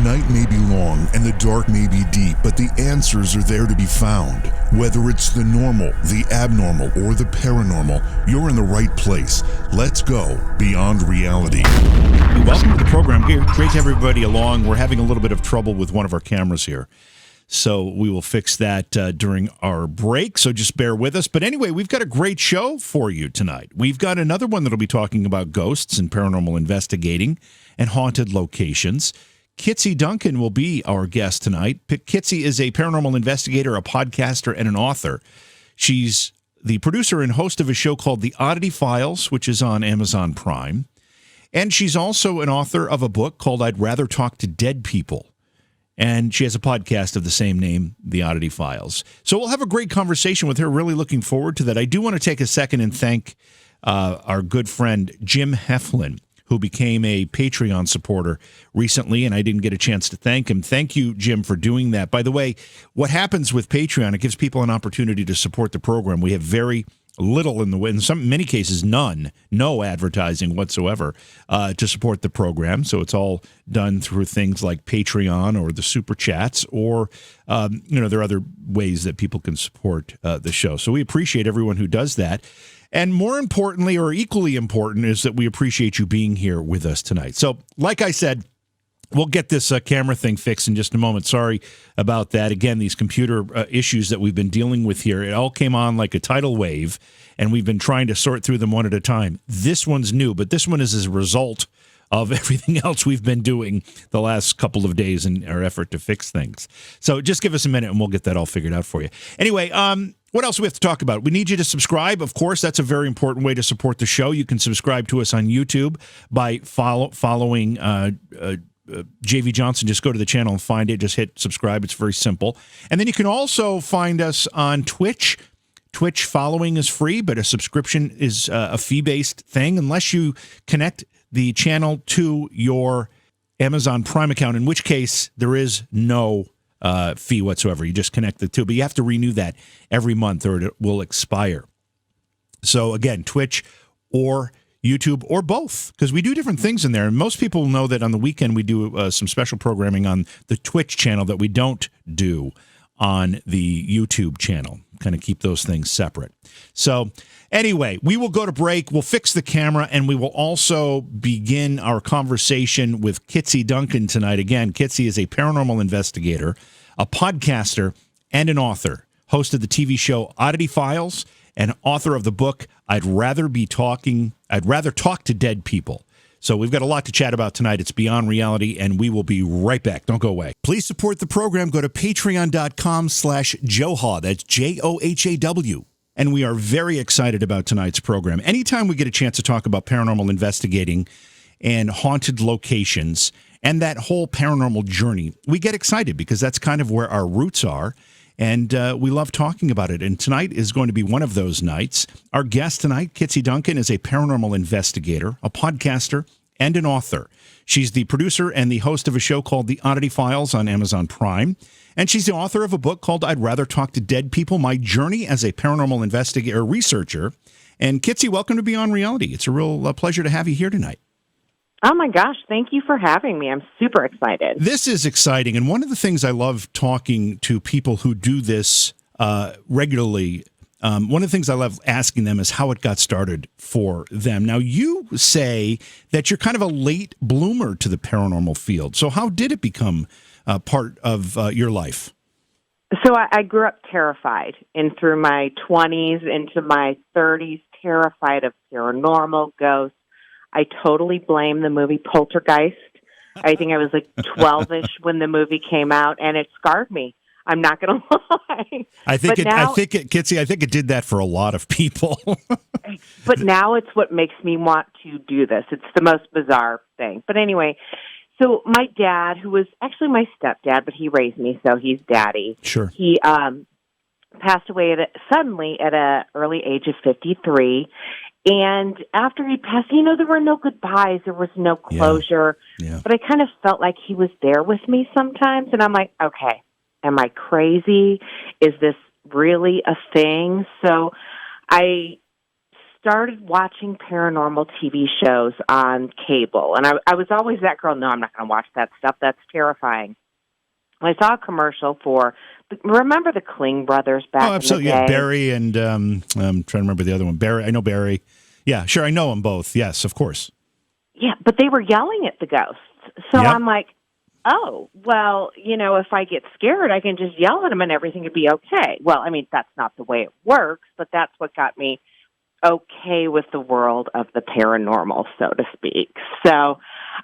night may be long and the dark may be deep, but the answers are there to be found. Whether it's the normal, the abnormal, or the paranormal, you're in the right place. Let's go beyond reality. Welcome to the program. Great to have everybody along. We're having a little bit of trouble with one of our cameras here, so we will fix that during our break, so just bear with us. But anyway, we've got a great show for you tonight. We've got another one that'll be talking about ghosts and paranormal investigating and haunted locations. Kitsie Duncan will be our guest tonight. Kitsie is a paranormal investigator, a podcaster, and an author. She's the producer and host of a show called The Oddity Files, which is on Amazon Prime. And she's also an author of a book called I'd Rather Talk to Dead People. And she has a podcast of the same name, The Oddity Files. So we'll have a great conversation with her. Really looking forward to that. I do want to take a second and thank our good friend Jim Heflin, who became a Patreon supporter recently, and I didn't get a chance to thank him. Thank you, Jim, for doing that. By the way, what happens with Patreon, it gives people an opportunity to support the program. We have very little in the way, in many cases, no advertising whatsoever to support the program. So it's all done through things like Patreon or the Super Chats, or, there are other ways that people can support the show. So we appreciate everyone who does that. And more importantly, or equally important, is that we appreciate you being here with us tonight. So, like I said, we'll get this camera thing fixed in just a moment. Sorry about that. Again, these computer issues that we've been dealing with here, it all came on like a tidal wave, and we've been trying to sort through them one at a time. This one's new, but this one is as a result of everything else we've been doing the last couple of days in our effort to fix things. So just give us a minute, and we'll get that all figured out for you. Anyway, what else do we have to talk about? We need you to subscribe. Of course, that's a very important way to support the show. You can subscribe to us on YouTube by following J.V. Johnson. Just go to the channel and find it. Just hit subscribe. It's very simple. And then you can also find us on Twitch. Twitch following is free, but a subscription is a fee-based thing unless you connect the channel to your Amazon Prime account, in which case there is no fee whatsoever. You just connect the two, but you have to renew that every month or it will expire. So again, Twitch or YouTube or both, because we do different things in there. And most people know that on the weekend we do some special programming on the Twitch channel that we don't do on the YouTube channel. Kind of keep those things separate. So anyway, we will go to break. We'll fix the camera, and we will also begin our conversation with Kitsie Duncan tonight. Again, Kitsie is a paranormal investigator, a podcaster, and an author. Host of the TV show Oddity Files, and author of the book I'd Rather Talk to Dead People. So we've got a lot to chat about tonight. It's Beyond Reality, and we will be right back. Don't go away. Please support the program. Go to patreon.com/Johaw. That's Johaw. And we are very excited about tonight's program. Anytime we get a chance to talk about paranormal investigating and haunted locations and that whole paranormal journey, we get excited because that's kind of where our roots are. And we love talking about it. And tonight is going to be one of those nights. Our guest tonight, Kitsie Duncan, is a paranormal investigator, a podcaster, and an author. She's the producer and the host of a show called The Oddity Files on Amazon Prime. And she's the author of a book called I'd Rather Talk to Dead People, My Journey as a Paranormal Investigator Researcher. And Kitsie, welcome to Beyond Reality. It's a real pleasure to have you here tonight. Oh, my gosh. Thank you for having me. I'm super excited. This is exciting. And one of the things I love talking to people who do this regularly, one of the things I love asking them is how it got started for them. Now, you say that you're kind of a late bloomer to the paranormal field. So how did it become part of your life? So I grew up terrified, and through my 20s into my 30s, terrified of paranormal, ghosts. I totally blame the movie Poltergeist. I think I was like 12-ish when the movie came out, and it scarred me. I'm not going to lie. Kitsie, I think it did that for a lot of people. But now it's what makes me want to do this. It's the most bizarre thing. But anyway, so my dad, who was actually my stepdad, but he raised me, so he's daddy. Sure. He passed away suddenly at an early age of 53. And after he passed, there were no goodbyes. There was no closure. Yeah. But I kind of felt like he was there with me sometimes. And I'm like, okay, am I crazy? Is this really a thing? So I started watching paranormal TV shows on cable. And I was always that girl, no, I'm not going to watch that stuff. That's terrifying. I saw a commercial for, remember the Kling brothers back absolutely. in the day? Yeah, Barry and I'm trying to remember the other one. Barry, I know Barry. Yeah, sure, I know them both. Yes, of course. Yeah, but they were yelling at the ghosts. So Yep. I'm like, oh, well, if I get scared, I can just yell at them and everything would be okay. Well, I mean, that's not the way it works, but that's what got me okay with the world of the paranormal, so to speak. So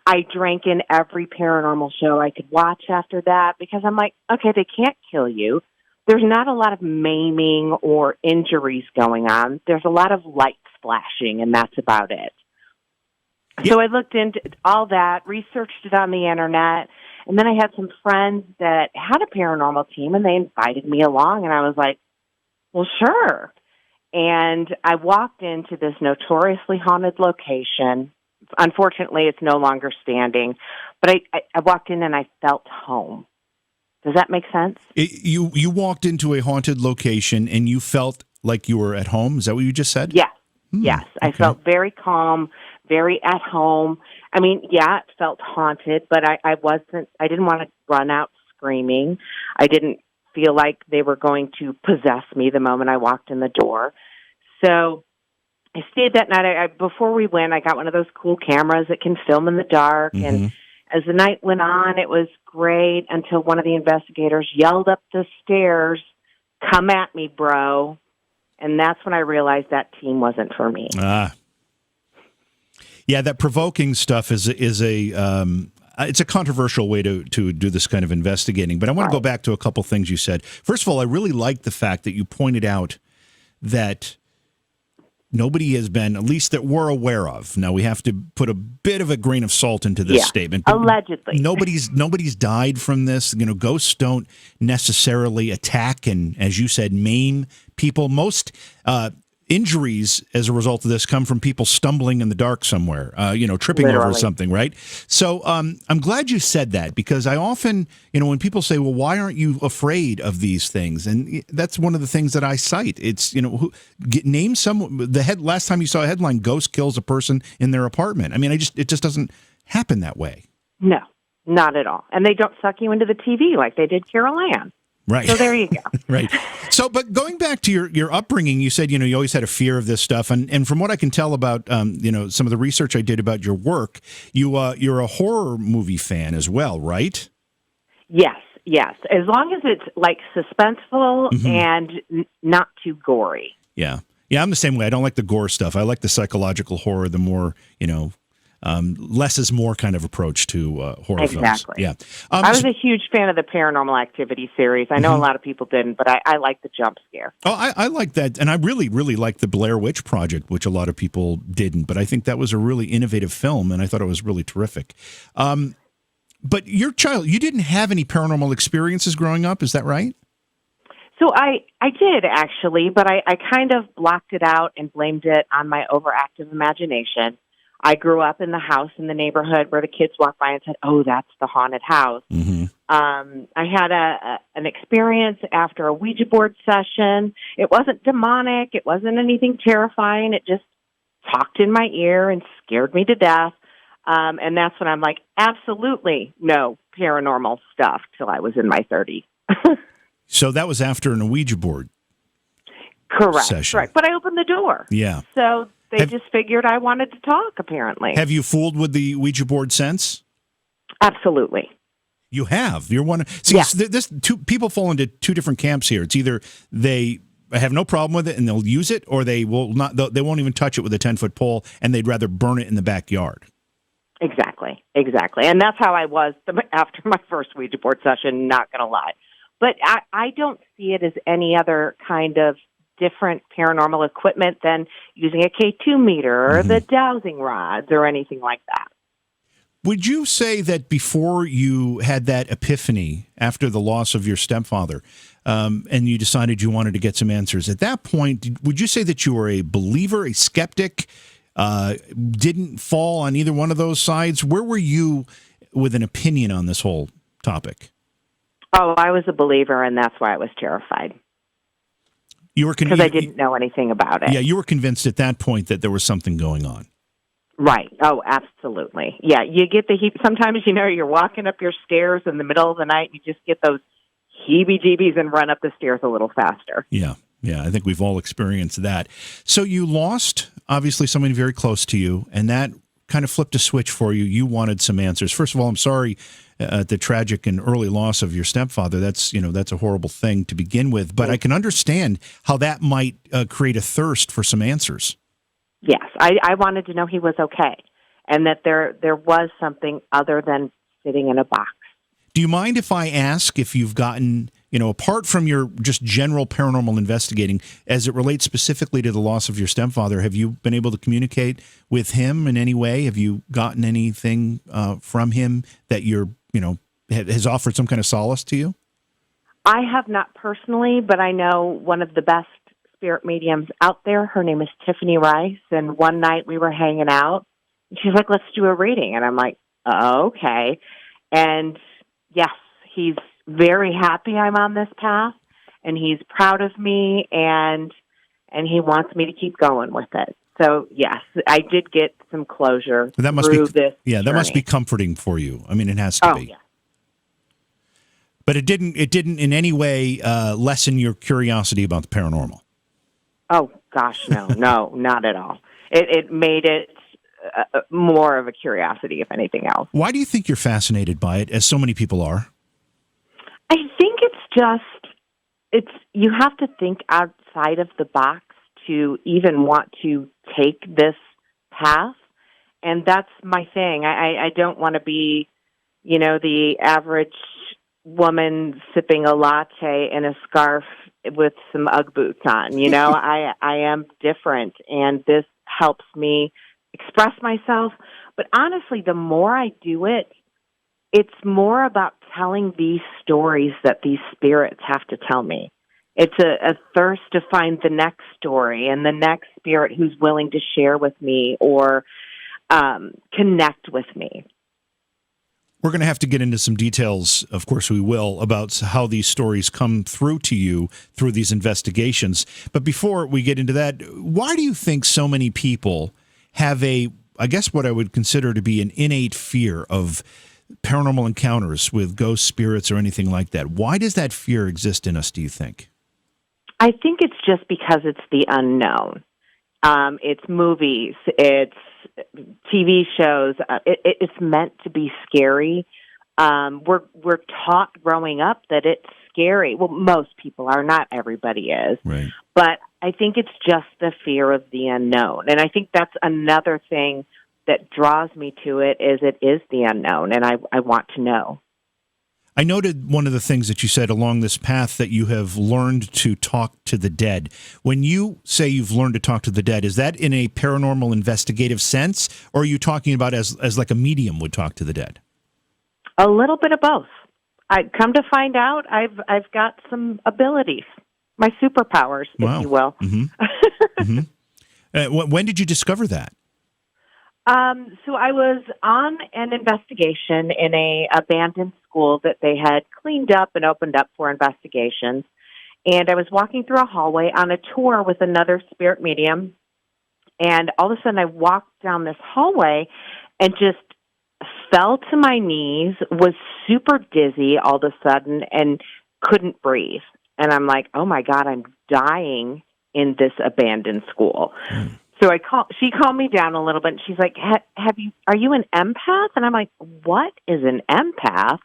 I drank in every paranormal show I could watch after that because I'm like, okay, they can't kill you. There's not a lot of maiming or injuries going on. There's a lot of light flashing, and that's about it. So I looked into all that, researched it on the internet, and then I had some friends that had a paranormal team, and they invited me along, and I was like, well, sure. And I walked into this notoriously haunted location. Unfortunately, it's no longer standing, but I walked in and I felt home. Does that make sense? You walked into a haunted location and you felt like you were at home? Is that what you just said? Yes. Yes. Okay. I felt very calm, very at home. I mean, yeah, it felt haunted, but I didn't want to run out screaming. I didn't feel like they were going to possess me the moment I walked in the door. So I stayed that night. Before we went, I got one of those cool cameras that can film in the dark. Mm-hmm. And as the night went on, it was great until one of the investigators yelled up the stairs, "Come at me, bro." And that's when I realized that team wasn't for me. Yeah, that provoking stuff is it's a controversial way to do this kind of investigating. But I want to go back to a couple things you said. First of all, I really like the fact that you pointed out that nobody has been, at least that we're aware of. Now, we have to put a bit of a grain of salt into this statement. Allegedly. Nobody's died from this. Ghosts don't necessarily attack and, as you said, maim people. Most injuries as a result of this come from people stumbling in the dark somewhere, tripping over something, right? So I'm glad you said that, because I often, when people say, well, why aren't you afraid of these things? And that's one of the things that I cite. It's, name someone, last time you saw a headline, ghost kills a person in their apartment. I mean, it just doesn't happen that way. No, not at all. And they don't suck you into the TV like they did Carol Ann. Right. So there you go. Right. So, but going back to your upbringing, you said, you always had a fear of this stuff. And from what I can tell about, some of the research I did about your work, you're a horror movie fan as well, right? Yes. As long as it's like suspenseful and not too gory. Yeah. Yeah, I'm the same way. I don't like the gore stuff. I like the psychological horror, the more, less is more kind of approach to horror films. Exactly. Yeah. I was a huge fan of the Paranormal Activity series. I know a lot of people didn't, but I like the jump scare. Oh, I like that. And I really, really like the Blair Witch Project, which a lot of people didn't. But I think that was a really innovative film, and I thought it was really terrific. But you didn't have any paranormal experiences growing up, is that right? So I did, actually, but I kind of blocked it out and blamed it on my overactive imagination. I grew up in the house in the neighborhood where the kids walked by and said, "Oh, that's the haunted house." Mm-hmm. I had an experience after a Ouija board session. It wasn't demonic. It wasn't anything terrifying. It just talked in my ear and scared me to death. And that's when I'm like, absolutely no paranormal stuff till I was in my 30s. So that was after an Ouija board session. Correct. But I opened the door. Yeah. So they just figured I wanted to talk, apparently. Have you fooled with the Ouija board since? Absolutely. You have. You're one. See, people fall into two different camps here. It's either they have no problem with it and they'll use it, or they will not. They won't even touch it with a 10-foot pole, and they'd rather burn it in the backyard. Exactly. And that's how I was after my first Ouija board session, not going to lie. But I don't see it as any other kind of different paranormal equipment than using a K2 meter or the dowsing rods or anything like that. Would you say that before you had that epiphany after the loss of your stepfather, and you decided you wanted to get some answers, at that point, would you say that you were a believer, a skeptic, didn't fall on either one of those sides? Where were you with an opinion on this whole topic? Oh, I was a believer, and that's why I was terrified. You were because I didn't know anything about it. Yeah, you were convinced at that point that there was something going on. Right. Oh, absolutely. Yeah, you get the heat. Sometimes, you're walking up your stairs in the middle of the night, you just get those heebie-jeebies and run up the stairs a little faster. Yeah, I think we've all experienced that. So you lost, obviously, somebody very close to you, and that kind of flipped a switch for you. You wanted some answers. First of all, I'm sorry at the tragic and early loss of your stepfather. That's a horrible thing to begin with, but I can understand how that might create a thirst for some answers. Yes, I wanted to know he was okay, and that there was something other than sitting in a box. Do you mind if I ask if you've gotten, apart from your just general paranormal investigating, as it relates specifically to the loss of your stepfather, have you been able to communicate with him in any way? Have you gotten anything from him that has offered some kind of solace to you? I have not personally, but I know one of the best spirit mediums out there. Her name is Tiffany Rice, and one night we were hanging out, and she's like, "Let's do a reading," and I'm like, "Okay," and yes, he's very happy I'm on this path, and he's proud of me, and he wants me to keep going with it. So yes, I did get some closure through this. Yeah, that must be comforting for you. I mean, it has to be. Yeah. But it didn't in any way lessen your curiosity about the paranormal. Oh gosh, no, not at all. It made it more of a curiosity, if anything else. Why do you think you're fascinated by it, as so many people are? I think you have to think outside of the box to even want to take this path, and that's my thing. I don't want to be, the average woman sipping a latte in a scarf with some Ugg boots on. I am different, and this helps me express myself. But honestly, the more I do it, it's more about telling these stories that these spirits have to tell me. It's a thirst to find the next story and the next spirit who's willing to share with me or connect with me. We're going to have to get into some details, of course we will, about how these stories come through to you through these investigations. But before we get into that, why do you think so many people have I guess what I would consider to be an innate fear of paranormal encounters with ghost spirits or anything like that? Why does that fear exist in us, do you think? I think it's just because it's the unknown. It's movies, it's TV shows. It's meant to be scary. We're taught growing up that it's scary. Well, most people are. Not everybody is. Right. But I think it's just the fear of the unknown. And I think that's another thing that draws me to it is the unknown, and I want to know. I noted one of the things that you said along this path that you have learned to talk to the dead. When you say you've learned to talk to the dead, is that in a paranormal investigative sense, or are you talking about as like a medium would talk to the dead? A little bit of both. I come to find out I've got some abilities, my superpowers, wow. if you will. Mm-hmm. Mm-hmm. When did you discover that? So I was on an investigation in a abandoned school that they had cleaned up and opened up for investigations. And I was walking through a hallway on a tour with another spirit medium. And all of a sudden I walked down this hallway and just fell to my knees, was super dizzy all of a sudden, and couldn't breathe. And I'm like, oh my God, I'm dying in this abandoned school. So she calmed me down a little bit, and she's like, are you an empath? And I'm like, what is an empath?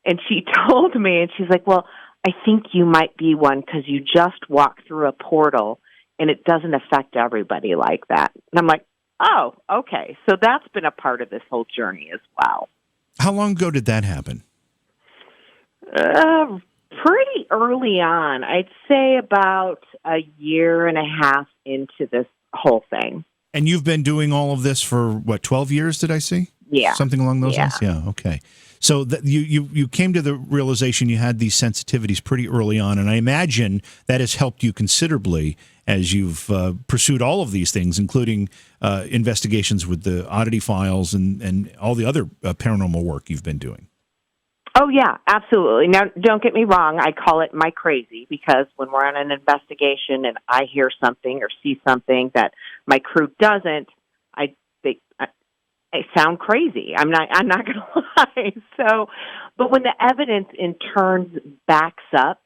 And she told me, and she's like, well, I think you might be one because you just walked through a portal, and it doesn't affect everybody like that. And I'm like, oh, okay. So that's been a part of this whole journey as well. How long ago did that happen? Pretty early on. I'd say about a year and a half into this whole thing. And you've been doing all of this for, 12 years, did I see? Yeah. Something along those lines? Yeah, okay. So you came to the realization you had these sensitivities pretty early on, and I imagine that has helped you considerably as you've pursued all of these things, including investigations with the Oddity files and all the other paranormal work you've been doing. Oh, yeah, absolutely. Now, don't get me wrong. I call it my crazy because when we're on an investigation and I hear something or see something that my crew doesn't, I sound crazy. I'm not going to lie. So, but when the evidence in turns backs up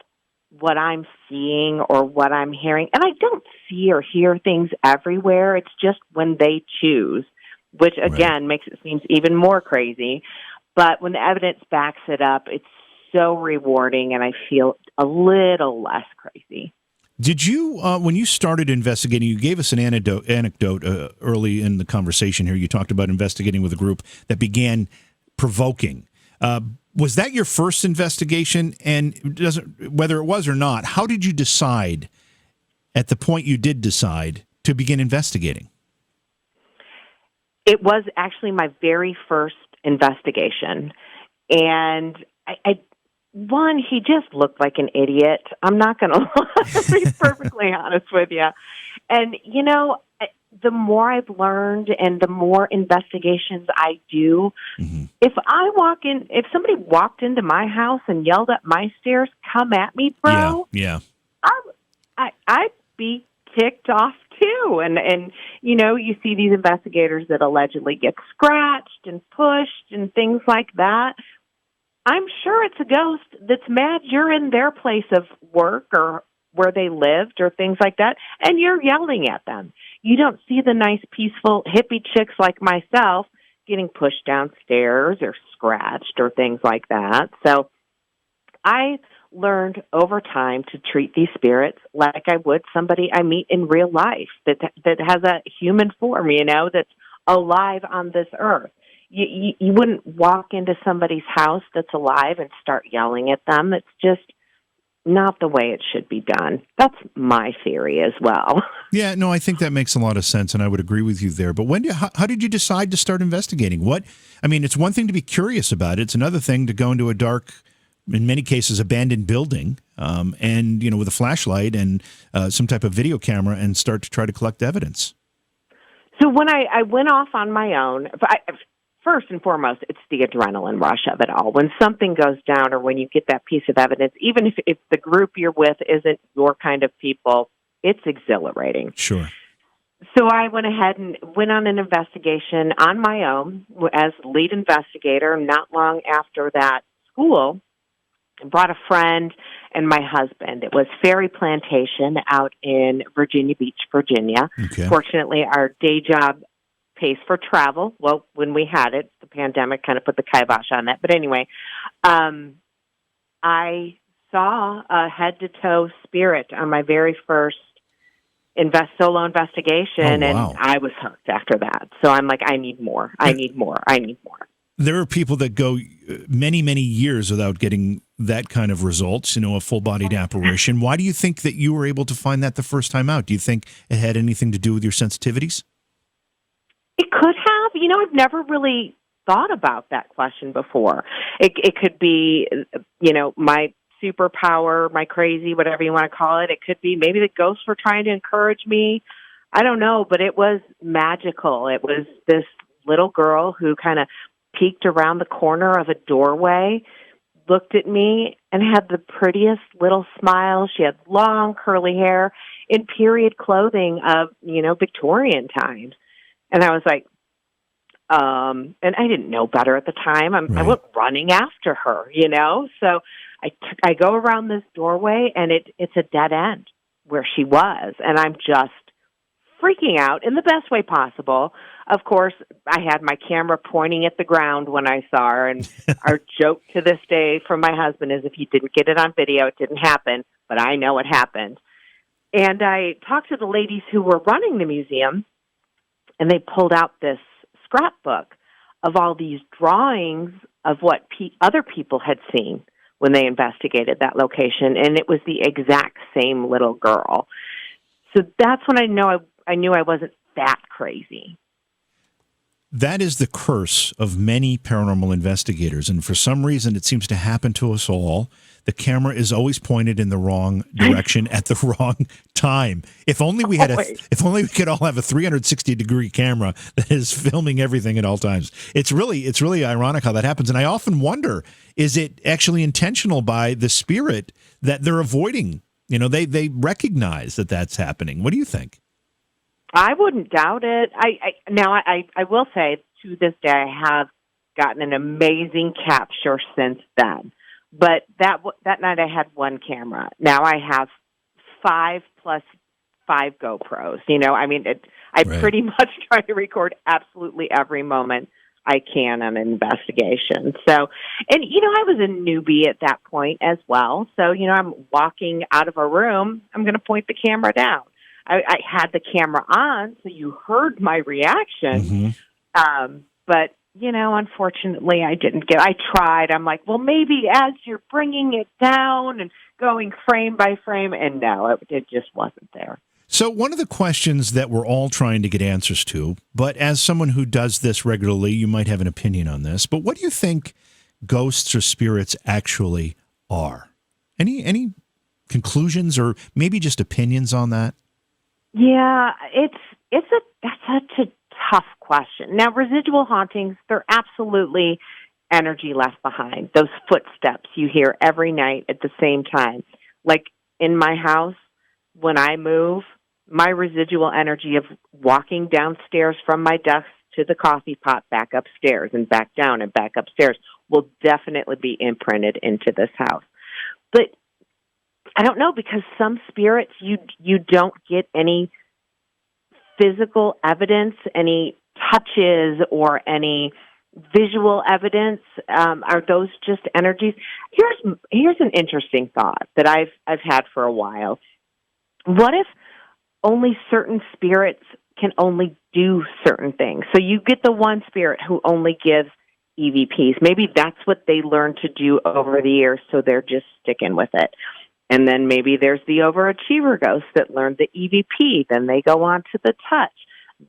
what I'm seeing or what I'm hearing, and I don't see or hear things everywhere. It's just when they choose, which again makes it seem even more crazy. But when the evidence backs it up, it's so rewarding, and I feel a little less crazy. Did you, when you started investigating, you gave us an anecdote early in the conversation here. You talked about investigating with a group that began provoking. Was that your first investigation? And whether it was or not, how did you decide at the point you did decide to begin investigating? It was actually my very first investigation. And one, he just looked like an idiot. I'm not going to be perfectly honest with you. And, the more I've learned and the more investigations I do, if somebody walked into my house and yelled up my stairs, "Come at me, bro," Yeah. I'd be ticked off too. And you see these investigators that allegedly get scratched and pushed and things like that. I'm sure it's a ghost that's mad you're in their place of work or where they lived or things like that, and you're yelling at them. You don't see the nice, peaceful, hippie chicks like myself getting pushed downstairs or scratched or things like that. So I learned over time to treat these spirits like I would somebody I meet in real life that has a human form, that's alive on this earth. You wouldn't walk into somebody's house that's alive and start yelling at them. It's just not the way it should be done. That's my theory as well. Yeah, no, I think that makes a lot of sense, and I would agree with you there. But how did you decide to start investigating? It's one thing to be curious about it. It's another thing to go into a dark, in many cases, abandoned building, and with a flashlight and some type of video camera and start to try to collect evidence. So when I went off on my own, first and foremost, it's the adrenaline rush of it all. When something goes down or when you get that piece of evidence, even if the group you're with isn't your kind of people, it's exhilarating. Sure. So I went ahead and went on an investigation on my own as lead investigator. Not long after that school, I brought a friend and my husband. It was Ferry Plantation out in Virginia Beach, Virginia. Okay. Fortunately, our day job pays for travel. Well, when we had it, the pandemic kind of put the kibosh on that. But anyway, I saw a head-to-toe spirit on my very first solo investigation, Oh, wow. and I was hooked after that. So I'm like, I need more. I need more. There are people that go many, many years without getting that kind of results, a full-bodied apparition. Why do you think that you were able to find that the first time out? Do you think it had anything to do with your sensitivities? It could have. I've never really thought about that question before. It could be, my superpower, my crazy, whatever you want to call it. It could be maybe the ghosts were trying to encourage me. I don't know, but it was magical. It was this little girl who kind of peeked around the corner of a doorway, looked at me, and had the prettiest little smile. She had long curly hair in period clothing of, Victorian times. And I was like, and I didn't know better at the time. I went running after her, So I go around this doorway, and it's a dead end where she was, and I'm just freaking out in the best way possible. Of course, I had my camera pointing at the ground when I saw her, and our joke to this day from my husband is if you didn't get it on video, it didn't happen, but I know it happened. And I talked to the ladies who were running the museum, and they pulled out this scrapbook of all these drawings of what other people had seen when they investigated that location, and it was the exact same little girl. So that's when I knew I wasn't that crazy. That is the curse of many paranormal investigators. And for some reason, it seems to happen to us all. The camera is always pointed in the wrong direction at the wrong time. If only we had if only we could all have a 360-degree camera that is filming everything at all times. It's really ironic how that happens. And I often wonder, is it actually intentional by the spirit that they're avoiding? You know, they recognize that that's happening. What do you think? I wouldn't doubt it. I will say, to this day, I have gotten an amazing capture since then. But that night I had one camera. Now I have 5 plus 5 GoPros. You know, I mean, I pretty much try to record absolutely every moment I can on an investigation. So, and, you know, I was a newbie at that point as well. So, you know, I'm walking out of a room, I'm going to point the camera down. I had the camera on, so you heard my reaction. Mm-hmm. But, you know, unfortunately, I tried. I'm like, well, maybe as you're bringing it down and going frame by frame, and no, it just wasn't there. So one of the questions that we're all trying to get answers to, but as someone who does this regularly, you might have an opinion on this, but what do you think ghosts or spirits actually are? Any conclusions or maybe just opinions on that? Yeah, that's such a tough question. Now, residual hauntings, they're absolutely energy left behind. Those footsteps you hear every night at the same time. Like in my house, when I move, my residual energy of walking downstairs from my desk to the coffee pot, back upstairs and back down and back upstairs will definitely be imprinted into this house. But I don't know, because some spirits you don't get any physical evidence, any touches or any visual evidence. Are those just energies? Here's an interesting thought that I've had for a while. What if only certain spirits can only do certain things? So you get the one spirit who only gives EVPs. Maybe that's what they learned to do over the years, so they're just sticking with it. And then maybe there's the overachiever ghosts that learned the EVP. Then they go on to the touch.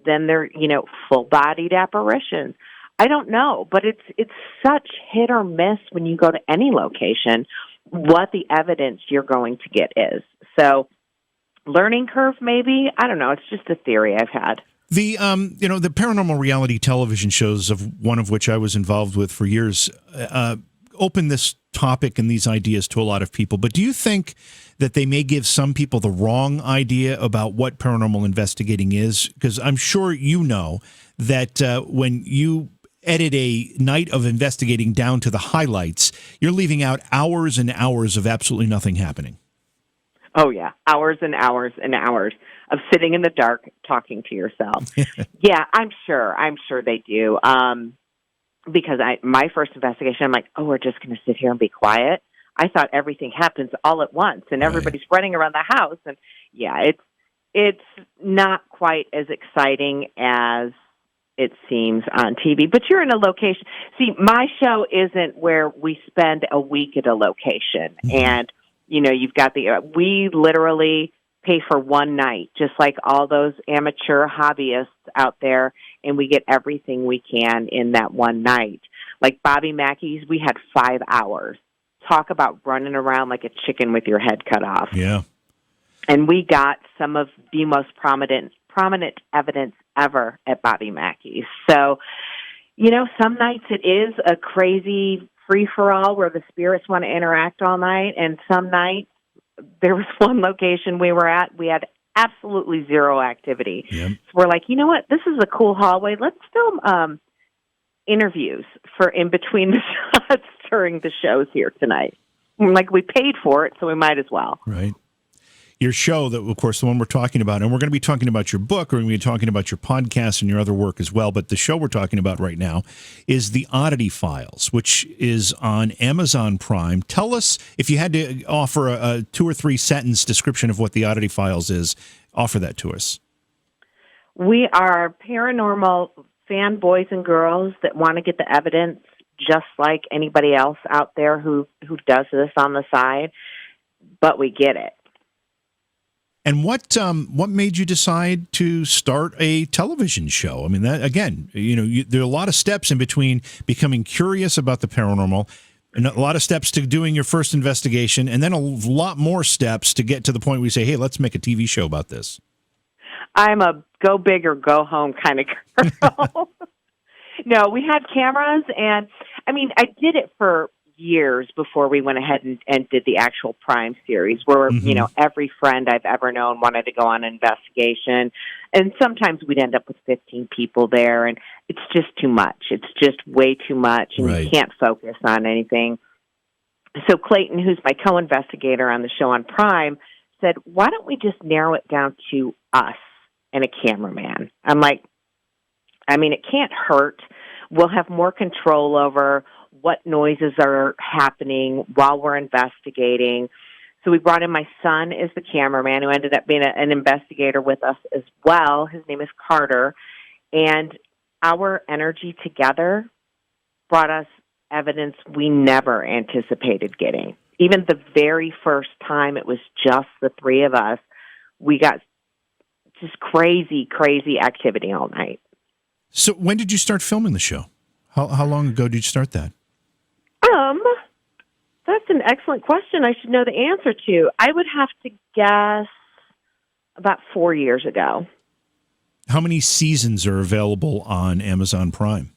Then they're, you know, full-bodied apparitions. I don't know, but it's such hit or miss when you go to any location what the evidence you're going to get is. So learning curve, maybe? I don't know. It's just a theory I've had. The the paranormal reality television shows, of one of which I was involved with for years, open this topic and these ideas to a lot of people. But do you think that they may give some people the wrong idea about what paranormal investigating is? Because I'm sure you know that when you edit a night of investigating down to the highlights, you're leaving out hours and hours of absolutely nothing happening. Oh, yeah. Hours and hours and hours of sitting in the dark talking to yourself. Yeah, I'm sure they do. Because my first investigation, I'm like, oh, we're just going to sit here and be quiet. I thought everything happens all at once and everybody's running around the house. And yeah, it's not quite as exciting as it seems on TV, but you're in a location. See, my show isn't where we spend a week at a location. Mm-hmm. And, you know, you've got we literally pay for one night, just like all those amateur hobbyists out there, and we get everything we can in that one night. Like Bobby Mackey's, we had 5 hours. Talk about running around like a chicken with your head cut off. Yeah. And we got some of the most prominent evidence ever at Bobby Mackey's. So, you know, some nights it is a crazy free-for-all where the spirits want to interact all night, and some nights, there was one location we were at, we had absolutely zero activity. Yep. So we're like, you know what? This is a cool hallway. Let's film interviews for in between the shots during the shows here tonight. Like, we paid for it, so we might as well. Right. Your show, that, of course, the one we're talking about, and we're going to be talking about your book, we're going to be talking about your podcast and your other work as well, but the show we're talking about right now is The Oddity Files, which is on Amazon Prime. Tell us, if you had to offer a 2 or 3 sentence description of what The Oddity Files is, offer that to us. We are paranormal fanboys and girls that want to get the evidence just like anybody else out there who does this on the side, but we get it. And what made you decide to start a television show? I mean, that again, there are a lot of steps in between becoming curious about the paranormal, and a lot of steps to doing your first investigation, and then a lot more steps to get to the point where you say, "Hey, let's make a TV show about this." I'm a go big or go home kind of girl. No, we had cameras, and I mean, I did it for years before we went ahead and did the actual Prime series where, every friend I've ever known wanted to go on an investigation. And sometimes we'd end up with 15 people there, and it's just too much. It's just way too much, and Right. You can't focus on anything. So Clayton, who's my co-investigator on the show on Prime, said, why don't we just narrow it down to us and a cameraman? I'm like, I mean, it can't hurt. We'll have more control over what noises are happening while we're investigating. So we brought in my son as the cameraman, who ended up being an investigator with us as well. His name is Carter. And our energy together brought us evidence we never anticipated getting. Even the very first time it was just the three of us, we got just crazy, crazy activity all night. So when did you start filming the show? How long ago did you start that? That's an excellent question. I should know the answer to. I would have to guess about 4 years ago. How many seasons are available on Amazon Prime?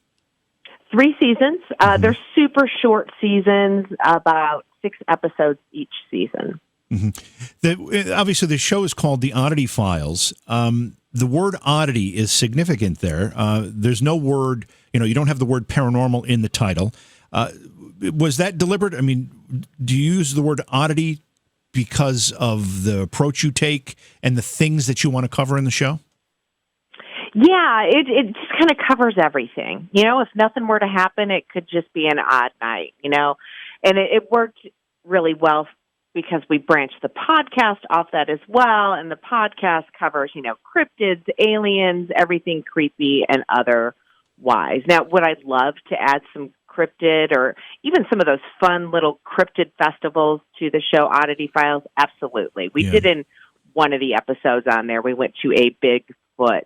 3 seasons. They're super short seasons, about 6 episodes each season. Mm-hmm. Obviously, the show is called The Oddity Files. The word oddity is significant there. There's no word, you don't have the word paranormal in the title. Was that deliberate? I mean, do you use the word oddity because of the approach you take and the things that you want to cover in the show? Yeah, it just kind of covers everything. If nothing were to happen, it could just be an odd night, And it worked really well because we branched the podcast off that as well, and the podcast covers, cryptids, aliens, everything creepy and otherwise. Now, would I love to add some cryptid or even some of those fun little cryptid festivals to the show Oddity Files? Absolutely. We did in one of the episodes on there. We went to a Bigfoot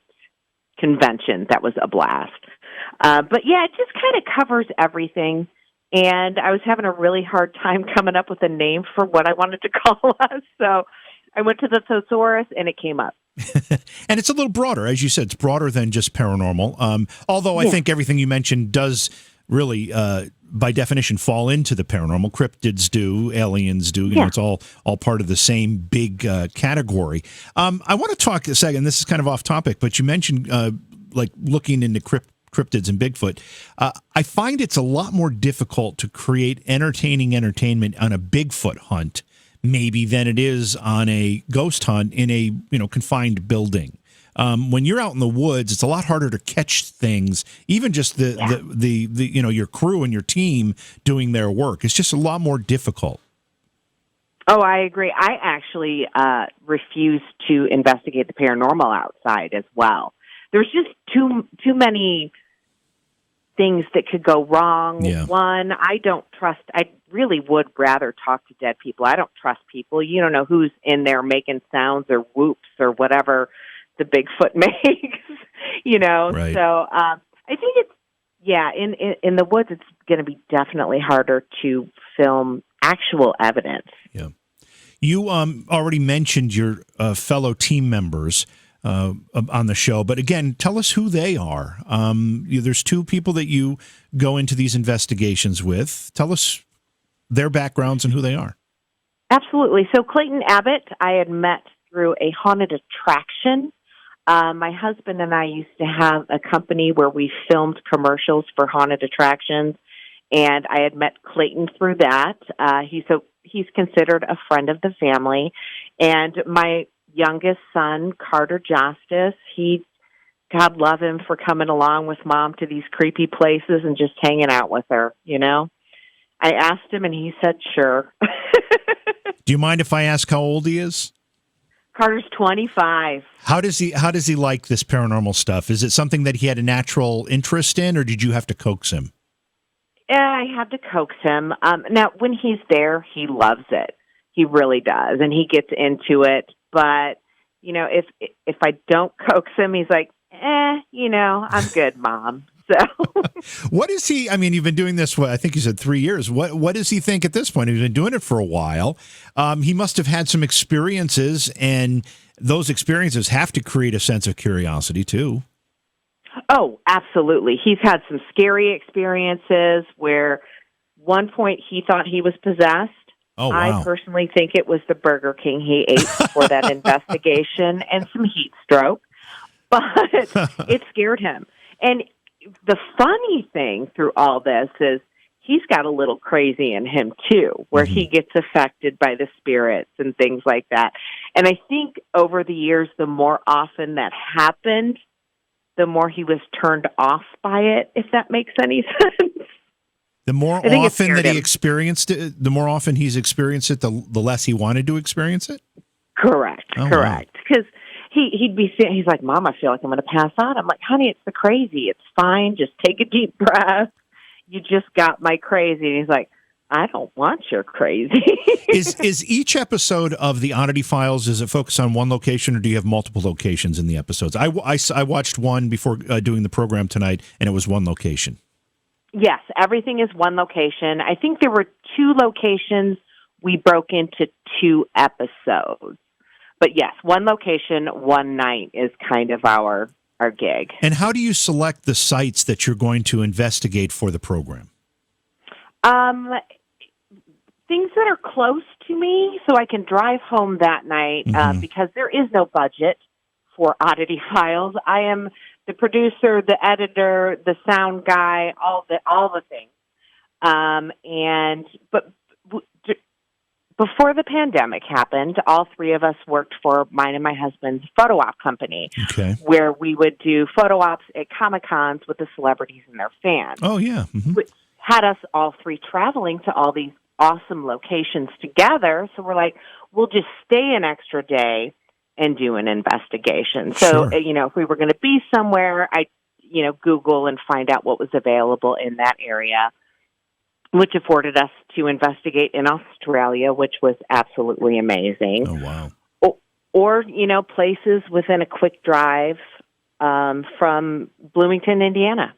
convention. That was a blast. But yeah, it just kind of covers everything. And I was having a really hard time coming up with a name for what I wanted to call us. So I went to the thesaurus and it came up. And it's a little broader. As you said, it's broader than just paranormal. Although I think everything you mentioned does really, by definition, fall into the paranormal. Cryptids do, aliens do. It's all part of the same big category. I want to talk a second. This is kind of off topic, but you mentioned like looking into cryptids and Bigfoot. I find it's a lot more difficult to create entertainment on a Bigfoot hunt, maybe, than it is on a ghost hunt in a confined building. When you're out in the woods, it's a lot harder to catch things. Even just the your crew and your team doing their work, it's just a lot more difficult. Oh, I agree. I actually refuse to investigate the paranormal outside as well. There's just too many things that could go wrong. Yeah. One, I don't trust. I really would rather talk to dead people. I don't trust people. You don't know who's in there making sounds or whoops or whatever the Bigfoot makes. Right. So I think it's in the woods. It's going to be definitely harder to film actual evidence. Yeah. You already mentioned your fellow team members on the show, but again, tell us who they are. There's 2 people that you go into these investigations with. Tell us their backgrounds and who they are. Absolutely. So Clayton Abbott, I had met through a haunted attraction. My husband and I used to have a company where we filmed commercials for haunted attractions, and I had met Clayton through that. He's considered a friend of the family, and my youngest son, Carter Justice, God love him for coming along with Mom to these creepy places and just hanging out with her, I asked him and he said, sure. Do you mind if I ask how old he is? Carter's 25. How does he like this paranormal stuff? Is it something that he had a natural interest in, or did you have to coax him? Yeah, I had to coax him. Now, when he's there, he loves it. He really does, and he gets into it. But if I don't coax him, he's like, I'm good, Mom. So what is he? I mean, you've been doing this, I think you said 3 years. What does he think at this point? He's been doing it for a while. He must have had some experiences, and those experiences have to create a sense of curiosity, too. Oh, absolutely. He's had some scary experiences where one point he thought he was possessed. Oh, wow. I personally think it was the Burger King he ate before that investigation and some heat stroke, but it scared him. And the funny thing through all this is he's got a little crazy in him, too, where he gets affected by the spirits and things like that. And I think over the years, the more often that happened, the more he was turned off by it, if that makes any sense. The more often that he experienced it, the more often he's experienced it, the less he wanted to experience it? Correct. Oh, correct. Because he's like, Mom, I feel like I'm going to pass out. I'm like, honey, it's the crazy. It's fine. Just take a deep breath. You just got my crazy. And he's like, I don't want your crazy. Is each episode of the Oddity Files, does it focus on one location, or do you have multiple locations in the episodes? I watched one before doing the program tonight, and it was one location. Yes, everything is one location. I think there were 2 locations. We broke into 2 episodes. But yes, one location, one night is kind of our gig. And how do you select the sites that you're going to investigate for the program? Things that are close to me so I can drive home that night because there is no budget for Oddity Files. I am the producer, the editor, the sound guy, all the things. But before the pandemic happened, all 3 of us worked for mine and my husband's photo op company, where we would do photo ops at Comic-Cons with the celebrities and their fans. Oh, yeah. Which had us all 3 traveling to all these awesome locations together. So we're like, we'll just stay an extra day and do an investigation. So, if we were going to be somewhere, I Google and find out what was available in that area, which afforded us to investigate in Australia, which was absolutely amazing. Oh, wow. Or places within a quick drive from Bloomington, Indiana.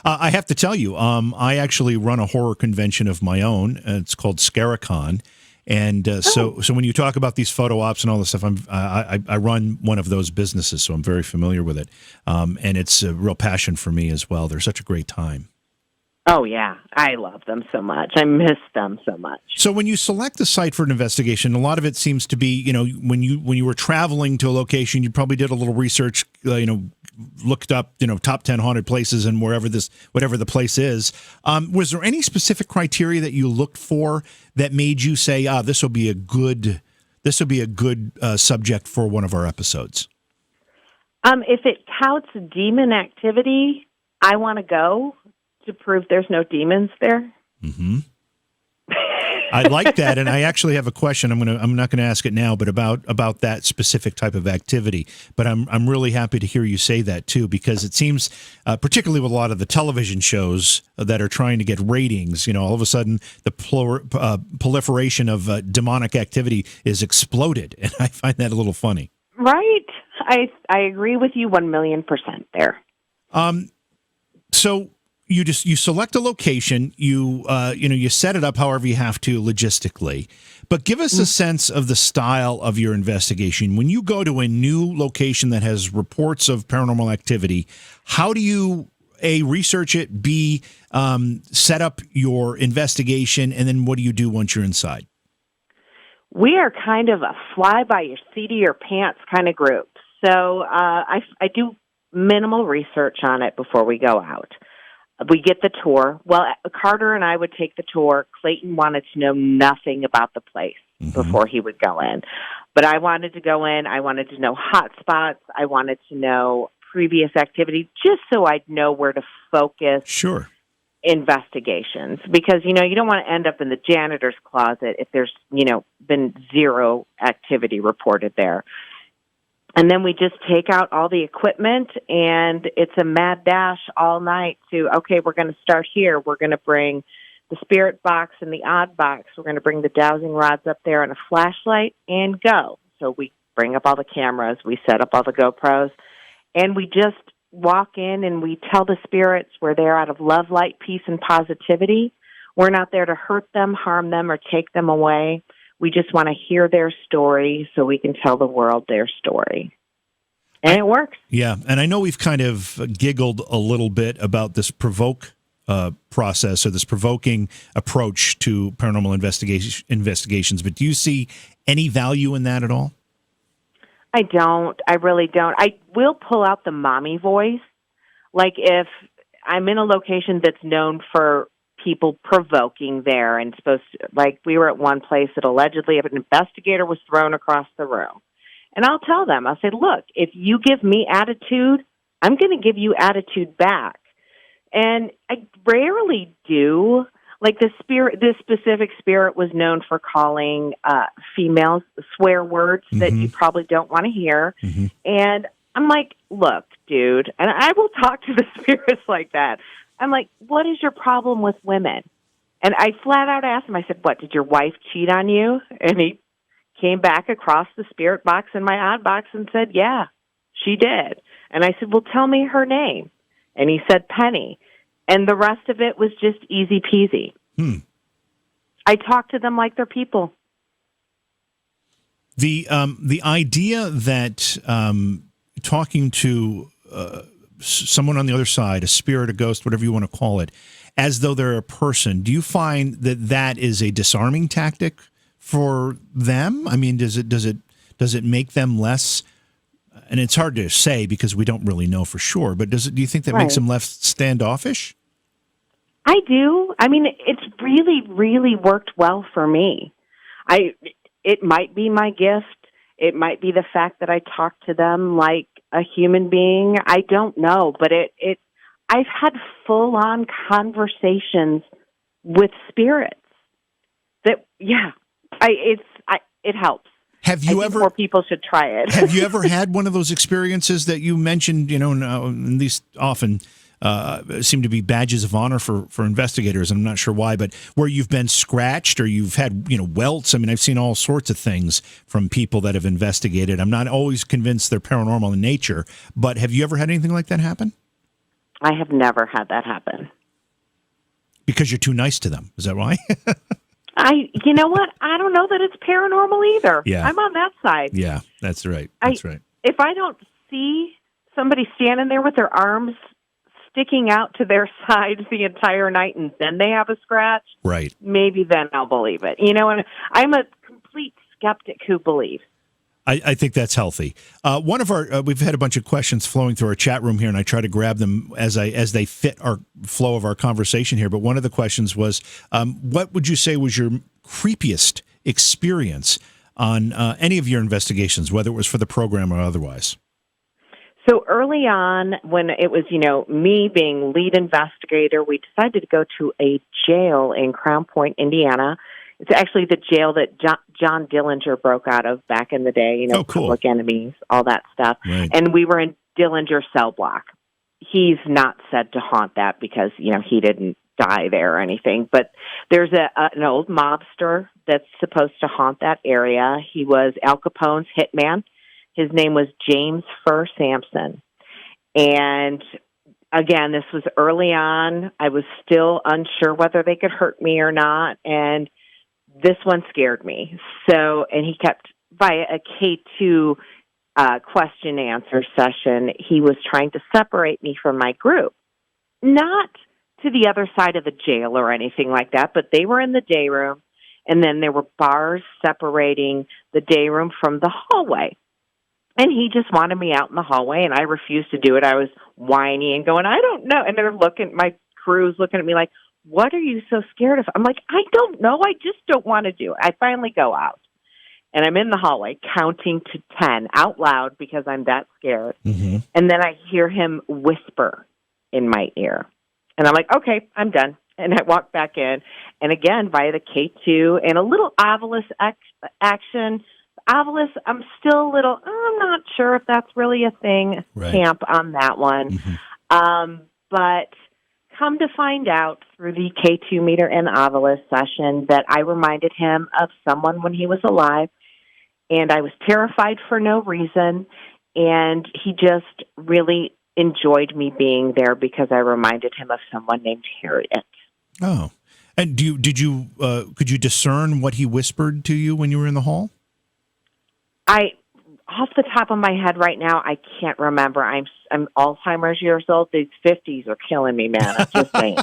I have to tell you, I actually run a horror convention of my own. It's called Scaricon. And so when you talk about these photo ops and all this stuff, I run one of those businesses, so I'm very familiar with it. And it's a real passion for me as well. They're such a great time. Oh, yeah. I love them so much. I miss them so much. So when you select a site for an investigation, a lot of it seems to be, when you were traveling to a location, you probably did a little research, looked up, top 10 haunted places and whatever the place is. Was there any specific criteria that you looked for that made you say, this will be a good subject for one of our episodes? If it touts demon activity, I want to go to prove there's no demons there. Mm-hmm. I like that, and I actually have a question. I'm not gonna ask it now, but about that specific type of activity. But I'm really happy to hear you say that too, because it seems, particularly with a lot of the television shows that are trying to get ratings, all of a sudden the proliferation of demonic activity is exploded, and I find that a little funny. Right, I agree with you 1,000,000% there. So. You select a location, you set it up however you have to logistically, but give us a sense of the style of your investigation. When you go to a new location that has reports of paranormal activity, how do you A, research it, B, set up your investigation, and then what do you do once you're inside? We are kind of a fly by your seat of your pants kind of group. So I do minimal research on it before we go out. We get the tour. Well, Carter and I would take the tour. Clayton wanted to know nothing about the place before he would go in. But I wanted to go in. I wanted to know hot spots. I wanted to know previous activity just so I'd know where to focus investigations. Because, you don't want to end up in the janitor's closet if there's, been zero activity reported there. And then we just take out all the equipment, and it's a mad dash all night to, okay, we're going to start here. We're going to bring the spirit box and the odd box. We're going to bring the dowsing rods up there and a flashlight and go. So we bring up all the cameras, we set up all the GoPros, and we just walk in and we tell the spirits we're there out of love, light, peace, and positivity. We're not there to hurt them, harm them, or take them away. We just want to hear their story so we can tell the world their story. And it works. Yeah, and I know we've kind of giggled a little bit about this process or this provoking approach to paranormal investigations, but do you see any value in that at all? I don't. I really don't. I will pull out the mommy voice. Like if I'm in a location that's known for people provoking there and supposed to, like we were at one place that allegedly an investigator was thrown across the room. And I'll tell them, I'll say, look, if you give me attitude, I'm going to give you attitude back. And I rarely do. Like this specific spirit was known for calling females swear words that you probably don't want to hear. Mm-hmm. And I'm like, look, dude, and I will talk to the spirits like that. I'm like, what is your problem with women? And I flat out asked him, I said, what, did your wife cheat on you? And he came back across the spirit box in my odd box and said, yeah, she did. And I said, well, tell me her name. And he said, Penny. And the rest of it was just easy peasy. I talk to them like they're people. The idea that talking to someone on the other side, a spirit, a ghost, whatever you want to call it, as though they're a person, do you find that that is a disarming tactic for them? I mean, does it make them less? And it's hard to say because we don't really know for sure. But do you think that makes them less standoffish? I do. I mean, it's really, really worked well for me. It might be my gift. It might be the fact that I talk to them like a human being. I don't know, but I've had full-on conversations with spirits. That it helps. Have you ever? More people should try it. Have you ever had one of those experiences that you mentioned? You know, and these often seem to be badges of honor for investigators. I'm not sure why, but where you've been scratched or you've had, welts. I mean, I've seen all sorts of things from people that have investigated. I'm not always convinced they're paranormal in nature, but have you ever had anything like that happen? I have never had that happen. Because you're too nice to them. Is that why? You know what? I don't know that it's paranormal either. Yeah. I'm on that side. Yeah, that's right. That's right. If I don't see somebody standing there with their arms sticking out to their sides the entire night and then they have a scratch, right? Maybe then I'll believe it. And I'm a complete skeptic who believes. I think that's healthy. One of our we've had a bunch of questions flowing through our chat room here, and I try to grab them as they fit our flow of our conversation here. But one of the questions was, what would you say was your creepiest experience on any of your investigations, whether it was for the program or otherwise? So early on, when it was, me being lead investigator, we decided to go to a jail in Crown Point, Indiana. It's actually the jail that John Dillinger broke out of back in the day, cool. Public Enemies, all that stuff. Right. And we were in Dillinger's cell block. He's not said to haunt that because, he didn't die there or anything. But there's an old mobster that's supposed to haunt that area. He was Al Capone's hitman. His name was James Furr Sampson. And again, this was early on. I was still unsure whether they could hurt me or not. And this one scared me. And he kept, via a K2 question answer session, he was trying to separate me from my group. Not to the other side of the jail or anything like that, but they were in the day room, and then there were bars separating the day room from the hallway. And he just wanted me out in the hallway, and I refused to do it. I was whiny and going, I don't know. And my crew's looking at me like, what are you so scared of? I'm like, I don't know. I just don't want to do it. I finally go out, and I'm in the hallway counting to 10 out loud because I'm that scared. Mm-hmm. And then I hear him whisper in my ear. And I'm like, okay, I'm done. And I walk back in. And again, via the K2 and a little Ovilus action. Ovilus, I'm still a little, I'm not sure if that's really a thing, right. Camp on that one. Mm-hmm. But come to find out through the K2 meter and Ovilus session that I reminded him of someone when he was alive. and I was terrified for no reason, and he just really enjoyed me being there because I reminded him of someone named Harriet. Oh. And could you discern what he whispered to you when you were in the hall? Off the top of my head right now, I can't remember. I'm Alzheimer's years old. These 50s are killing me, man. I'm just saying.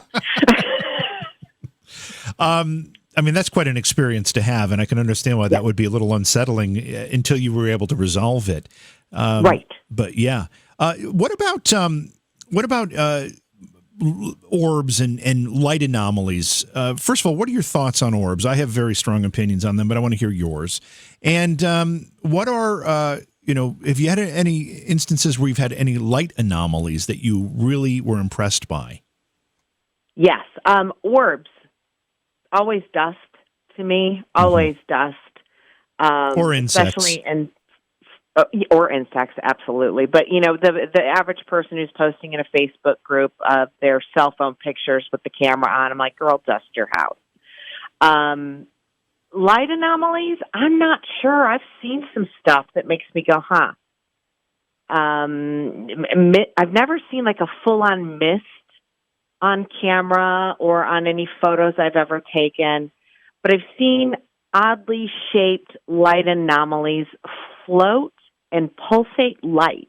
I mean, that's quite an experience to have, and I can understand why that would be a little unsettling until you were able to resolve it. Right. But yeah, what about orbs and light anomalies? First of all, what are your thoughts on orbs? I have very strong opinions on them, but I want to hear yours. And what are have you had any instances where you've had any light anomalies that you really were impressed by? Yes. Orbs. Always dust to me. Always dust. Or insects. Especially or insects, absolutely. But, the average person who's posting in a Facebook group of their cell phone pictures with the camera on, I'm like, girl, dust your house. Light anomalies, I'm not sure. I've seen some stuff that makes me go, huh. I've never seen like a full-on mist on camera or on any photos I've ever taken, but I've seen oddly shaped light anomalies float and pulsate light.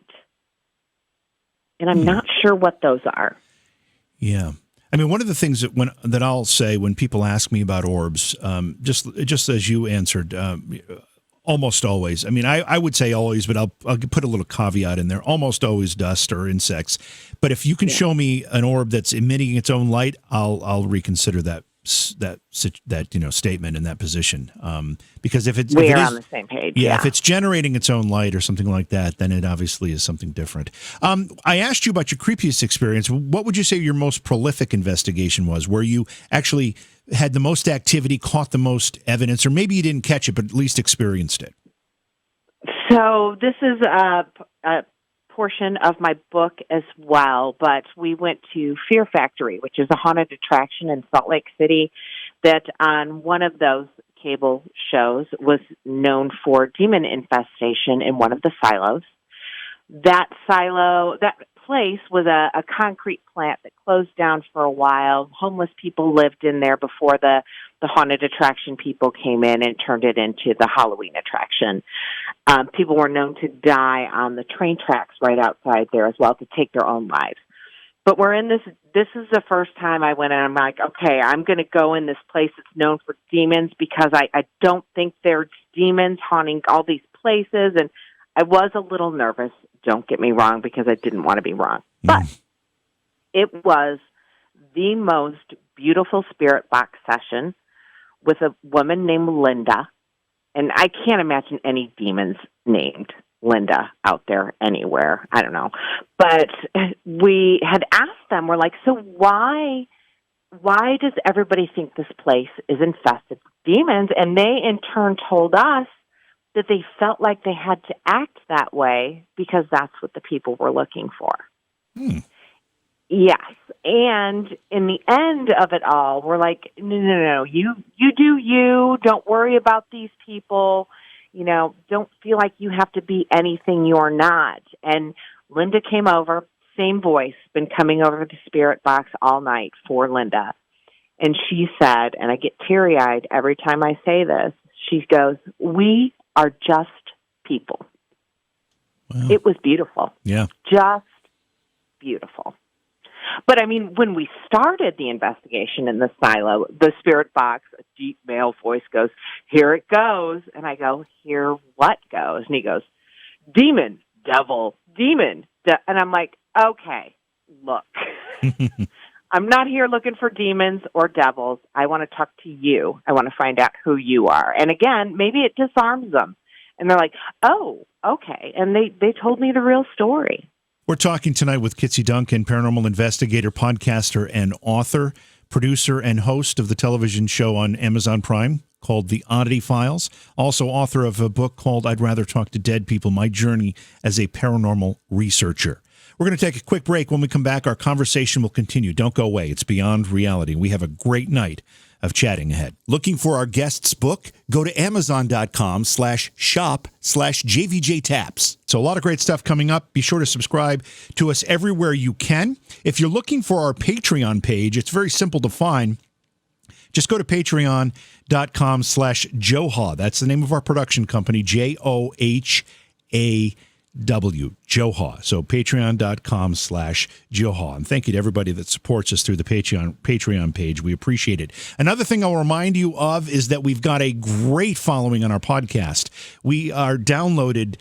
And I'm not sure what those are. Yeah. I mean, one of the things that I'll say when people ask me about orbs, just as you answered, almost always. I mean, I would say always, but I'll put a little caveat in there. Almost always dust or insects. But if you can show me an orb that's emitting its own light, I'll reconsider that statement in that position. Because if it's we're on the same page. Yeah, if it's generating its own light or something like that, then it obviously is something different. I asked you about your creepiest experience. What would you say your most prolific investigation was, where you actually had the most activity, caught the most evidence, or maybe you didn't catch it, but at least experienced it? So this is a portion of my book as well, but we went to Fear Factory, which is a haunted attraction in Salt Lake City that on one of those cable shows was known for demon infestation in one of the silos. That place was a concrete plant that closed down for a while. Homeless people lived in there before the haunted attraction people came in and turned it into the Halloween attraction. People were known to die on the train tracks right outside there as well, to take their own lives. But we're in this is the first time I went and I'm like, okay, I'm going to go in this place that's known for demons because I don't think there's demons haunting all these places. And I was a little nervous, don't get me wrong, because I didn't want to be wrong. But it was the most beautiful spirit box session with a woman named Linda. And I can't imagine any demons named Linda out there anywhere. I don't know. But we had asked them, we're like, so why does everybody think this place is infested with demons? And they in turn told us that they felt like they had to act that way because that's what the people were looking for. Yes. And in the end of it all, we're like, no, you do you. Don't worry about these people. Don't feel like you have to be anything you're not. And Linda came over, same voice, been coming over to the spirit box all night for Linda. And she said, and I get teary-eyed every time I say this, she goes, we are just people. Wow. It was beautiful. Yeah. Just beautiful. But, I mean, when we started the investigation in the silo, the spirit box, a deep male voice goes, here it goes. And I go, here what goes? And he goes, demon, devil, demon. And I'm like, okay, look, I'm not here looking for demons or devils. I want to talk to you. I want to find out who you are. And again, maybe it disarms them. And they're like, oh, okay. And they told me the real story. We're talking tonight with Kitsie Duncan, paranormal investigator, podcaster, and author, producer, and host of the television show on Amazon Prime called The Oddity Files. Also author of a book called I'd Rather Talk to Dead People, My Journey as a Paranormal Researcher. We're going to take a quick break. When we come back, our conversation will continue. Don't go away. It's Beyond Reality. We have a great night of chatting ahead. Looking for our guest's book? Go to Amazon.com/shop/JVJ Taps. So a lot of great stuff coming up. Be sure to subscribe to us everywhere you can. If you're looking for our Patreon page, it's very simple to find. Just go to patreon.com/Johaw. That's the name of our production company, JOHAW, Johaw. So patreon.com/Johaw. And thank you to everybody that supports us through the Patreon page. We appreciate it. Another thing I'll remind you of is that we've got a great following on our podcast. We are downloaded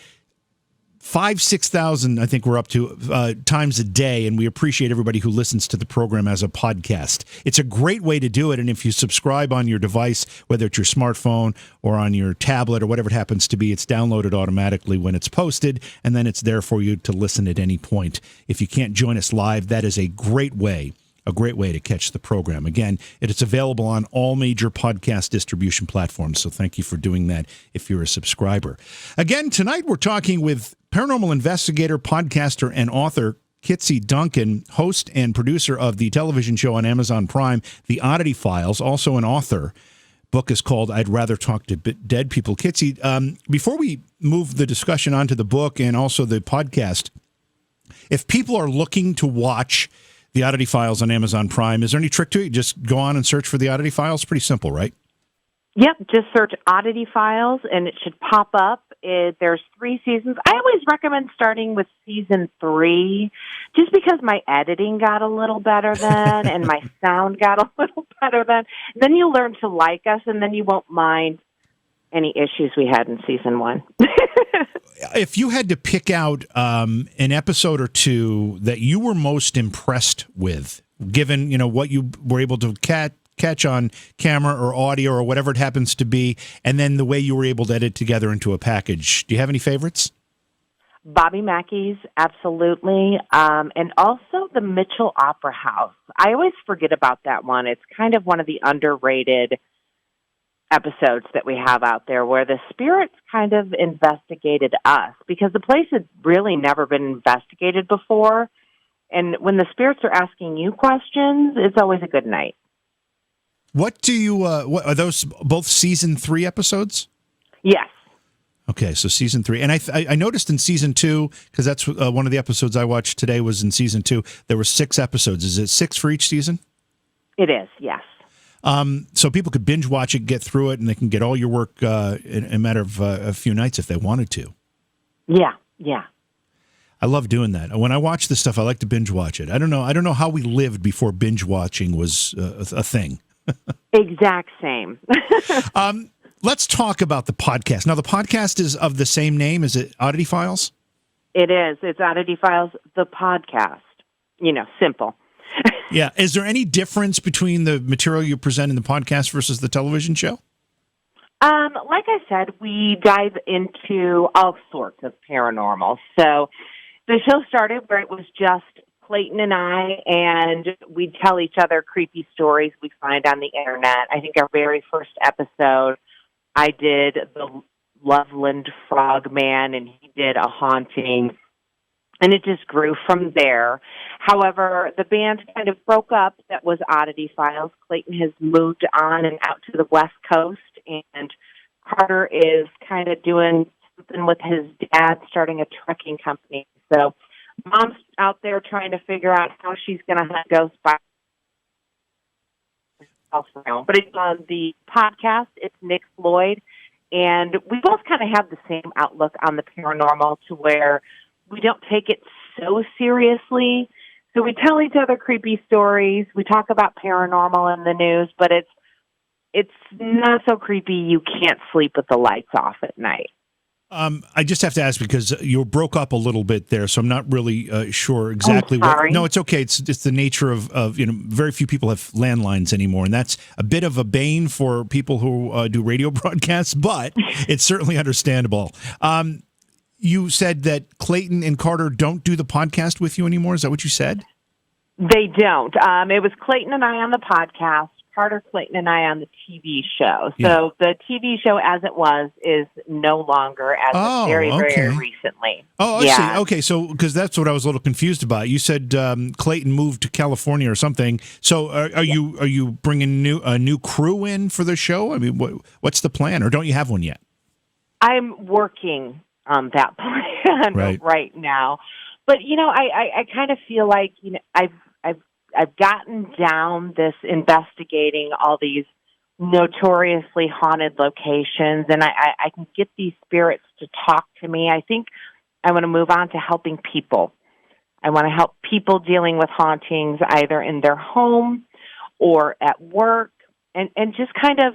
6,000, I think we're up to, times a day, and we appreciate everybody who listens to the program as a podcast. It's a great way to do it, and if you subscribe on your device, whether it's your smartphone or on your tablet or whatever it happens to be, it's downloaded automatically when it's posted, and then it's there for you to listen at any point. If you can't join us live, that is a great way to catch the program. Again, it's available on all major podcast distribution platforms, so thank you for doing that if you're a subscriber. Again, tonight we're talking with paranormal investigator, podcaster, and author Kitsie Duncan, host and producer of the television show on Amazon Prime, The Oddity Files, also an author. Book is called I'd Rather Talk to Dead People. Kitsie, before we move the discussion onto the book and also the podcast, if people are looking to watch The Oddity Files on Amazon Prime, is there any trick to it? Just go on and search for The Oddity Files? Pretty simple, right? Yep, just search Oddity Files, and it should pop up. There's 3 seasons. I always recommend starting with season 3, just because my editing got a little better then, and my sound got a little better then. Then you'll learn to like us, and then you won't mind any issues we had in season 1. If you had to pick out an episode or two that you were most impressed with, given what you were able to catch on camera or audio or whatever it happens to be, and then the way you were able to edit together into a package, do you have any favorites? Bobby Mackey's, absolutely, and also the Mitchell Opera House. I always forget about that one. It's kind of one of the underrated episodes that we have out there, where the spirits kind of investigated us, because the place had really never been investigated before. And when the spirits are asking you questions, it's always a good night. What do you, what are those both season 3 episodes? Yes. Okay, so season 3. And I noticed in season 2, because that's one of the episodes I watched today was in season 2, there were 6 episodes. Is it 6 for each season? It is, yes. So people could binge watch it, get through it, and they can get all your work in a matter of a few nights if they wanted to. Yeah. I love doing that. When I watch this stuff, I like to binge watch it. I don't know how we lived before binge watching was a thing. Exact same. Let's talk about the podcast. Now, the podcast is of the same name. Is it Oddity Files? It is. It's Oddity Files, the podcast. Simple. Yeah. Is there any difference between the material you present in the podcast versus the television show? Like I said, we dive into all sorts of paranormal. So the show started where it was just Clayton and I, and we'd tell each other creepy stories we find on the internet. I think our very first episode, I did the Loveland Frogman, and he did a haunting, and it just grew from there. However, the band kind of broke up. That was Oddity Files. Clayton has moved on and out to the West Coast, and Carter is kind of doing something with his dad, starting a trucking company. So Mom's out there trying to figure out how she's going to hunt ghosts by herself. But it's on the podcast. It's Nick Floyd, and we both kind of have the same outlook on the paranormal, to where we don't take it so seriously. So we tell each other creepy stories. We talk about paranormal in the news, but it's not so creepy you can't sleep with the lights off at night. I just have to ask, because you broke up a little bit there, so I'm not really sure exactly what. No, it's okay. It's the nature of very few people have landlines anymore, and that's a bit of a bane for people who do radio broadcasts, but it's certainly understandable. You said that Clayton and Carter don't do the podcast with you anymore. Is that what you said? They don't. It was Clayton and I on the podcast. Carter, Clayton, and I on the TV show. So the TV show, as it was, is no longer as of very, very recently. Oh, I see. Okay, so because that's what I was a little confused about. You said Clayton moved to California or something. So are you bringing a new crew in for the show? I mean, what's the plan, or don't you have one yet? I'm working on that plan right now. But, I kind of feel like, I've gotten down this investigating all these notoriously haunted locations, and I can get these spirits to talk to me. I think I want to move on to helping people. I want to help people dealing with hauntings either in their home or at work, and just kind of,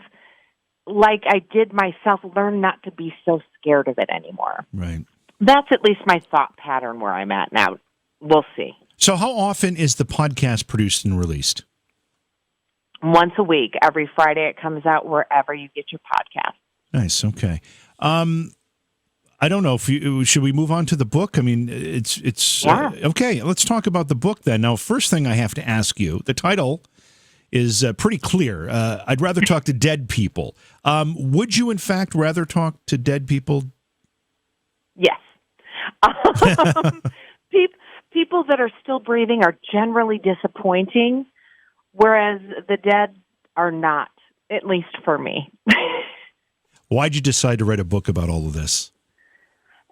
like I did myself, learn not to be so scared of it anymore. Right. That's at least my thought pattern where I'm at now. We'll see. So how often is the podcast produced and released? Once a week. Every Friday it comes out wherever you get your podcast. Nice. Okay. I don't know if should we move on to the book? I mean, it's okay. Let's talk about the book then. Now, first thing I have to ask you, the title is pretty clear. I'd rather talk to dead people. Would you, in fact, rather talk to dead people? Yes. People that are still breathing are generally disappointing, whereas the dead are not, at least for me. Why'd you decide to write a book about all of this?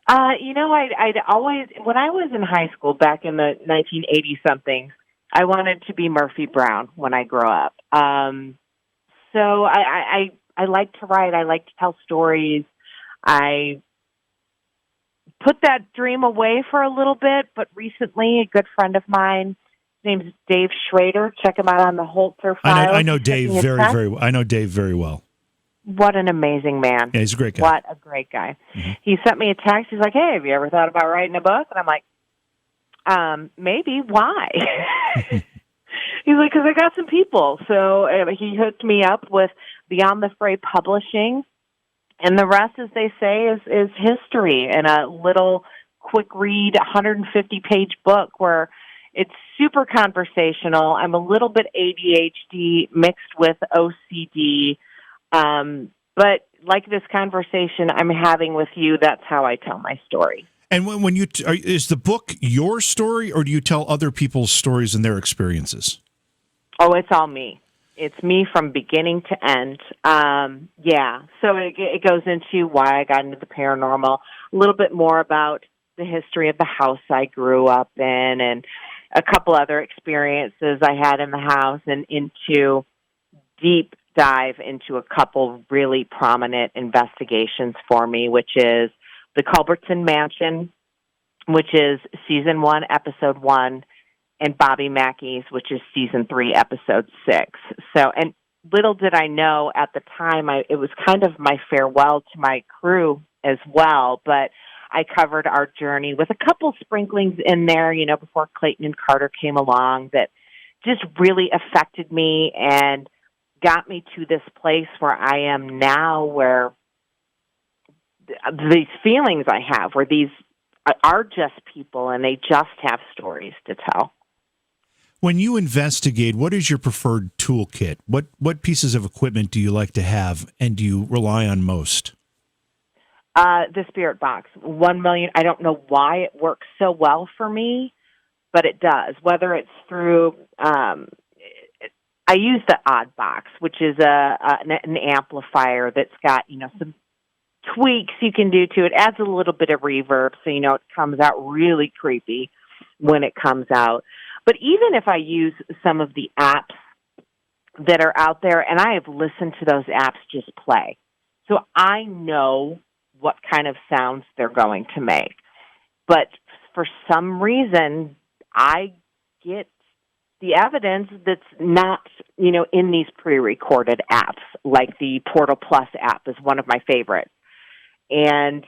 I'd always, when I was in high school back in the 1980-something, I wanted to be Murphy Brown when I grow up. So I like to write. I like to tell stories. I put that dream away for a little bit, but recently a good friend of mine, his name's Dave Schrader. Check him out on the Holzer Files. I know Dave very well. I know Dave very well. What an amazing man. Yeah, he's a great guy. What a great guy. Mm-hmm. He sent me a text. He's like, hey, have you ever thought about writing a book? And I'm like, maybe. Why? He's like, because I got some people. So he hooked me up with Beyond the Fray Publishing. And the rest, as they say, is history and a little quick read, 150-page book where it's super conversational. I'm a little bit ADHD mixed with OCD. But like this conversation I'm having with you, that's how I tell my story. And when you is the book your story, or do you tell other people's stories and their experiences? Oh, it's all me. It's me from beginning to end. So it goes into why I got into the paranormal, a little bit more about the history of the house I grew up in, and a couple other experiences I had in the house, and into deep dive into a couple really prominent investigations for me, which is the Culbertson Mansion, which is season 1, episode 1, and Bobby Mackey's, which is season 3, episode 6. So, and little did I know at the time, it was kind of my farewell to my crew as well, but I covered our journey with a couple sprinklings in there, before Clayton and Carter came along, that just really affected me and got me to this place where I am now, where these feelings I have, where these are just people and they just have stories to tell. When you investigate, what is your preferred toolkit? What pieces of equipment do you like to have, and do you rely on most? The Spirit Box, 1 million. I don't know why it works so well for me, but it does. Whether it's through, I use the Odd Box, which is an amplifier that's got some tweaks you can do to it. Adds a little bit of reverb, so it comes out really creepy when it comes out. But even if I use some of the apps that are out there, and I have listened to those apps just play, so I know what kind of sounds they're going to make. But for some reason, I get the evidence that's not, in these pre-recorded apps, like the Portal Plus app is one of my favorites. And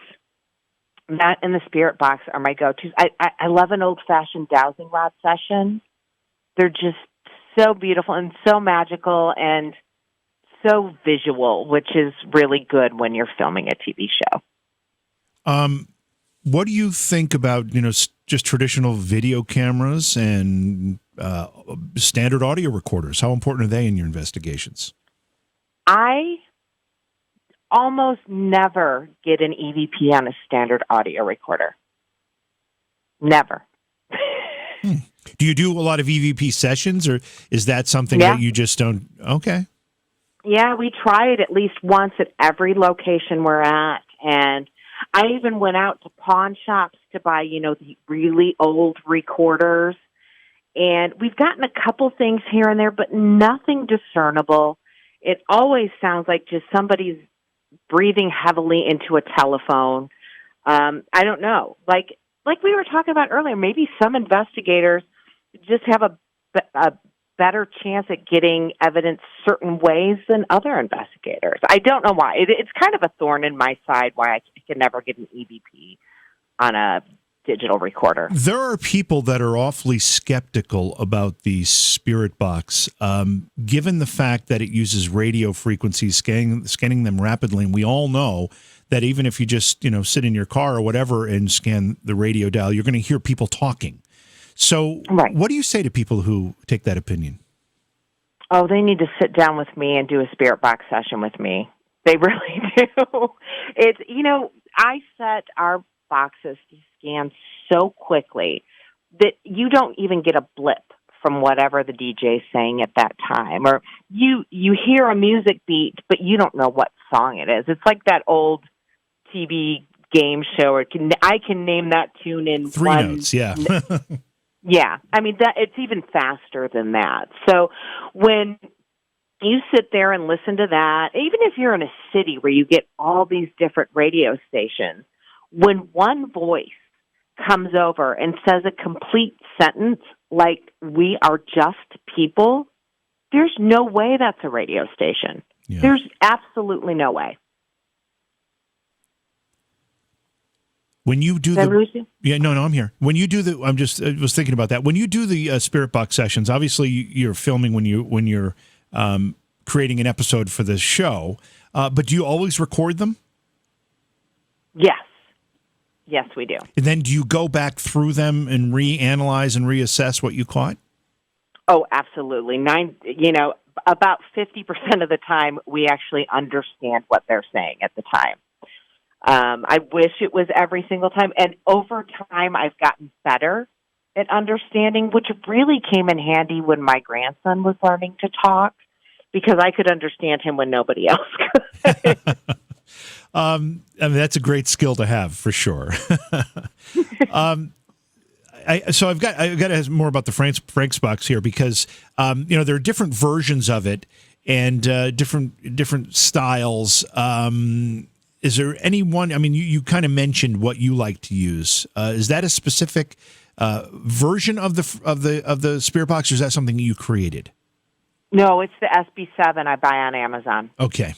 that and the Spirit Box are my go-tos. I love an old-fashioned dowsing rod session. They're just so beautiful and so magical and so visual, which is really good when you're filming a TV show. What do you think about, just traditional video cameras and standard audio recorders? How important are they in your investigations? I almost never get an EVP on a standard audio recorder. Never. Do you do a lot of EVP sessions, or is that something that you just don't? Okay. Yeah, we try it at least once at every location we're at. And I even went out to pawn shops to buy, the really old recorders. And we've gotten a couple things here and there, but nothing discernible. It always sounds like just somebody's breathing heavily into a telephone. I don't know. Like we were talking about earlier, maybe some investigators just have a better chance at getting evidence certain ways than other investigators. I don't know why. It's kind of a thorn in my side why I can never get an EVP on a digital recorder. There are people that are awfully skeptical about the spirit box, given the fact that it uses radio frequencies, scanning them rapidly. And we all know that even if you just, sit in your car or whatever and scan the radio dial, you're going to hear people talking. So What do you say to people who take that opinion? Oh, they need to sit down with me and do a spirit box session with me. They really do. It's, I set our boxes to scan so quickly that you don't even get a blip from whatever the DJ is saying at that time. Or you hear a music beat, but you don't know what song it is. It's like that old TV game show where I can name that tune in 3 notes, yeah. Yeah, I mean, it's even faster than that. So when you sit there and listen to that, even if you're in a city where you get all these different radio stations, when one voice comes over and says a complete sentence like, we are just people, there's no way that's a radio station. Yeah. There's absolutely no way. When you do I'm here. When you do I was thinking about that. When you do the spirit box sessions, obviously you're filming when you're creating an episode for this show. But do you always record them? Yes, we do. And then do you go back through them and reanalyze and reassess what you caught? Oh, absolutely. About 50% of the time, we actually understand what they're saying at the time. I wish it was every single time. And over time, I've gotten better at understanding, which really came in handy when my grandson was learning to talk, because I could understand him when nobody else could. I mean, that's a great skill to have, for sure. So I've got to ask more about the Frank's box here, because there are different versions of it and different styles. Is there any one? I mean, you kind of mentioned what you like to use. Is that a specific version of the spirit box, or is that something you created? No, it's the SB7 I buy on Amazon. Okay.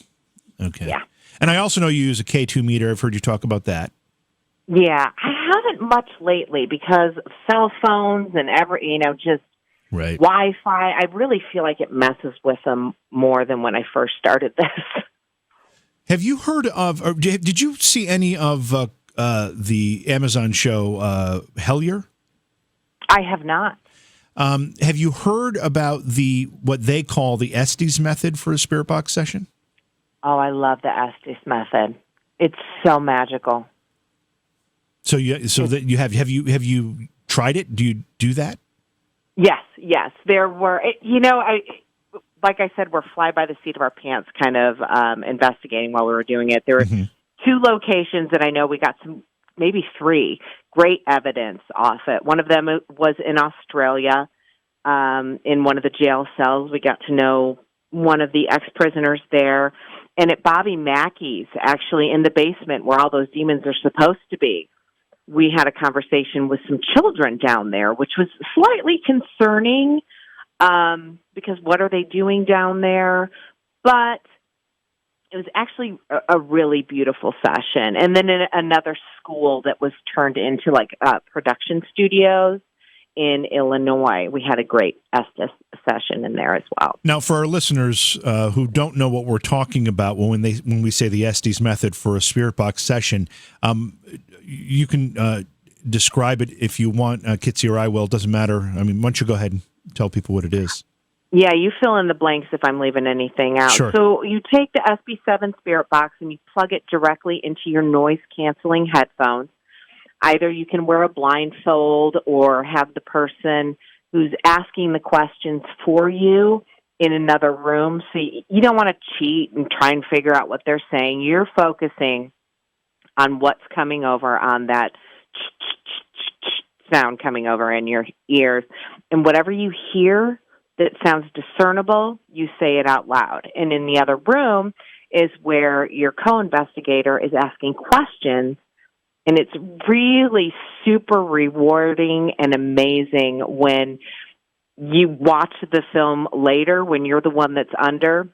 Yeah. And I also know you use a K2 meter. I've heard you talk about that. Yeah, I haven't much lately because of cell phones and just right. Wi-Fi. I really feel like it messes with them more than when I first started this. Have you heard of, or did you see any of the Amazon show Hellier? I have not. Have you heard about what they call the Estes method for a spirit box session? Oh, I love the Estes method. It's so magical. So have you tried it? Do you do that? Yes. There were, like I said, we're fly by the seat of our pants kind of investigating while we were doing it. There were 2 locations that I know we got maybe 3 great evidence off it. One of them was in Australia, in one of the jail cells. We got to know one of the ex-prisoners there. And at Bobby Mackey's, actually in the basement where all those demons are supposed to be, we had a conversation with some children down there, which was slightly concerning, because what are they doing down there? But it was actually a really beautiful session. And then in another school that was turned into production studios in Illinois. We had a great Estes session in there as well. Now, for our listeners who don't know what we're talking about when we say the Estes method for a spirit box session, you can describe it if you want, Kitsie or I will. It doesn't matter. I mean, why don't you go ahead and tell people what it is? Yeah, you fill in the blanks if I'm leaving anything out. Sure. So you take the SB7 spirit box and you plug it directly into your noise-canceling headphones. Either you can wear a blindfold or have the person who's asking the questions for you in another room. So you don't want to cheat and try and figure out what they're saying. You're focusing on what's coming over on that sound coming over in your ears. And whatever you hear that sounds discernible, you say it out loud. And in the other room is where your co-investigator is asking questions. And it's really super rewarding and amazing when you watch the film later, when you're the one that's under,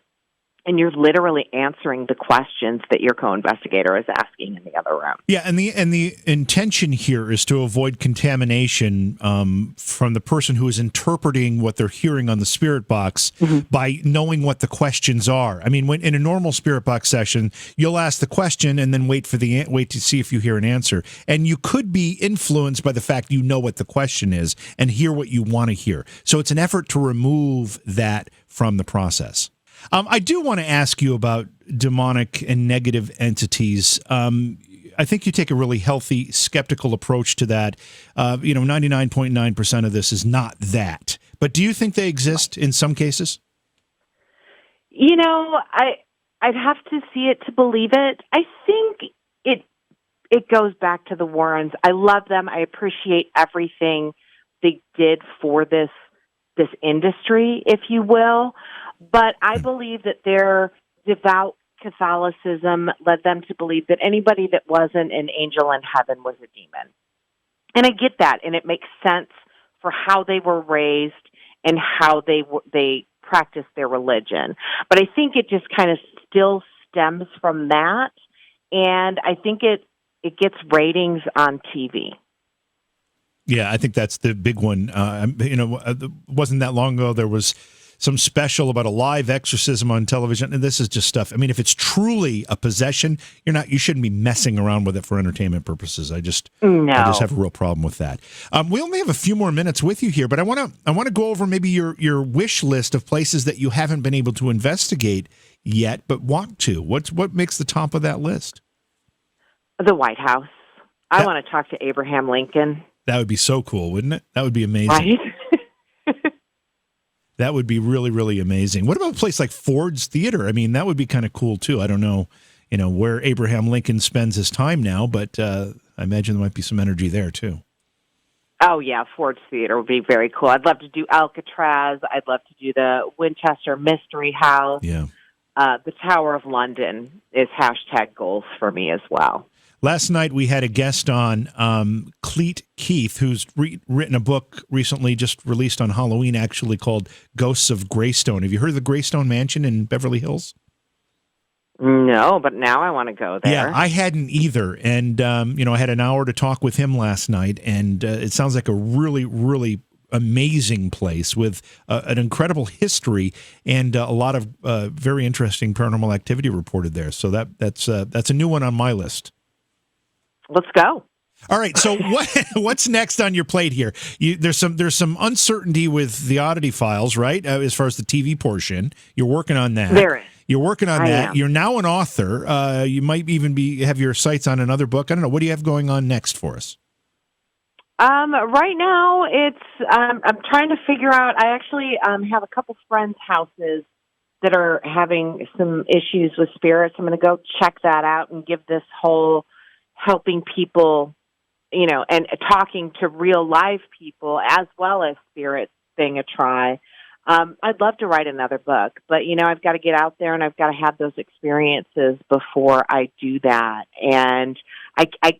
and you're literally answering the questions that your co-investigator is asking in the other room. Yeah, and the intention here is to avoid contamination from the person who is interpreting what they're hearing on the spirit box by knowing what the questions are. I mean, when in a normal spirit box session, you'll ask the question and then wait to see if you hear an answer. And you could be influenced by the fact you know what the question is and hear what you want to hear. So it's an effort to remove that from the process. I do want to ask you about demonic and negative entities. I think you take a really healthy, skeptical approach to that. 99.9% of this is not that. But do you think they exist in some cases? You know, I'd have to see it to believe it. I think it goes back to the Warrens. I love them. I appreciate everything they did for this industry, if you will. But I believe that their devout Catholicism led them to believe that anybody that wasn't an angel in heaven was a demon. And I get that, and it makes sense for how they were raised and how they practiced their religion. But I think it just kind of still stems from that, and I think it gets ratings on TV. Yeah, I think that's the big one. Wasn't that long ago there was some special about a live exorcism on television, and this is just stuff. I mean, if it's truly a possession, you shouldn't be messing around with it for entertainment purposes. I just have a real problem with that. We only have a few more minutes with you here, but I want to go over maybe your wish list of places that you haven't been able to investigate yet, but want to. What makes the top of that list? The White House. I want to talk to Abraham Lincoln. That would be so cool, wouldn't it? That would be amazing. Right? That would be really, really amazing. What about a place like Ford's Theater? I mean, that would be kind of cool, too. I don't know, where Abraham Lincoln spends his time now, but I imagine there might be some energy there, too. Oh, yeah, Ford's Theater would be very cool. I'd love to do Alcatraz. I'd love to do the Winchester Mystery House. Yeah. The Tower of London is #goals for me as well. Last night we had a guest on, Cleet Keith, who's written a book recently, just released on Halloween, actually, called Ghosts of Greystone. Have you heard of the Greystone Mansion in Beverly Hills? No, but now I want to go there. Yeah, I hadn't either. And, I had an hour to talk with him last night, and it sounds like a really, really amazing place with an incredible history and a lot of very interesting paranormal activity reported there. So that's a new one on my list. Let's go. All right. So what's next on your plate here? There's some uncertainty with the Oddity files, right? As far as the TV portion, you're working on that. There is. You're working on that. Am. You're now an author. You might even have your sights on another book. I don't know. What do you have going on next for us? Right now, I'm trying to figure out. I actually have a couple friends' houses that are having some issues with spirits. I'm going to go check that out and give this whole helping people, and talking to real live people as well as spirits thing a try. I'd love to write another book, but, I've got to get out there and I've got to have those experiences before I do that. And I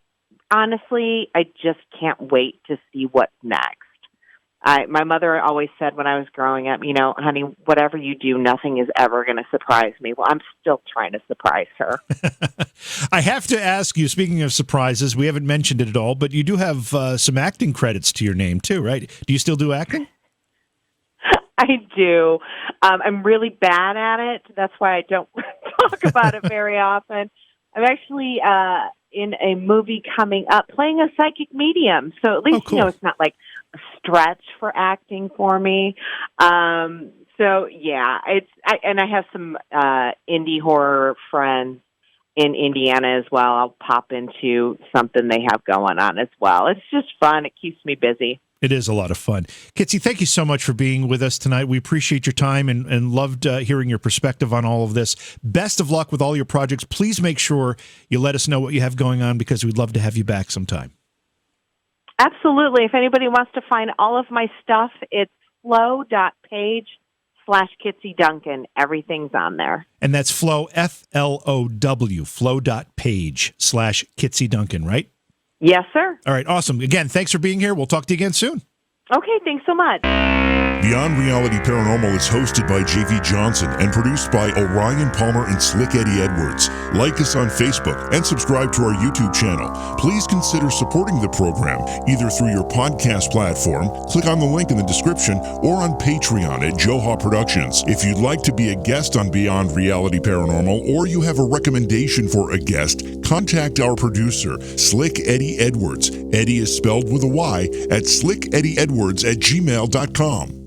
honestly, I just can't wait to see what's next. My mother always said when I was growing up, honey, whatever you do, nothing is ever going to surprise me. Well, I'm still trying to surprise her. I have to ask you, speaking of surprises, we haven't mentioned it at all, but you do have some acting credits to your name too, right? Do you still do acting? I do. I'm really bad at it. That's why I don't talk about it very often. I'm actually in a movie coming up playing a psychic medium. So at least, cool. It's not like a stretch for acting for me. So, yeah, I have some indie horror friends in Indiana as well. I'll pop into something they have going on as well. It's just fun. It keeps me busy. It is a lot of fun. Kitsie, thank you so much for being with us tonight. We appreciate your time and loved hearing your perspective on all of this. Best of luck with all your projects. Please make sure you let us know what you have going on because we'd love to have you back sometime. Absolutely. If anybody wants to find all of my stuff, it's flow.page/Kitsie Duncan. Everything's on there. And that's Flow, Flow, flow.page/Kitsie Duncan, right? Yes, sir. All right, awesome. Again, thanks for being here. We'll talk to you again soon. Okay, thanks so much. Beyond Reality Paranormal is hosted by J.V. Johnson and produced by Orion Palmer and Slick Eddie Edwards. Like us on Facebook and subscribe to our YouTube channel. Please consider supporting the program either through your podcast platform, click on the link in the description, or on Patreon at Joha Productions. If you'd like to be a guest on Beyond Reality Paranormal or you have a recommendation for a guest, contact our producer, Slick Eddie Edwards. Eddie is spelled with a Y at slickeddieedwards@gmail.com.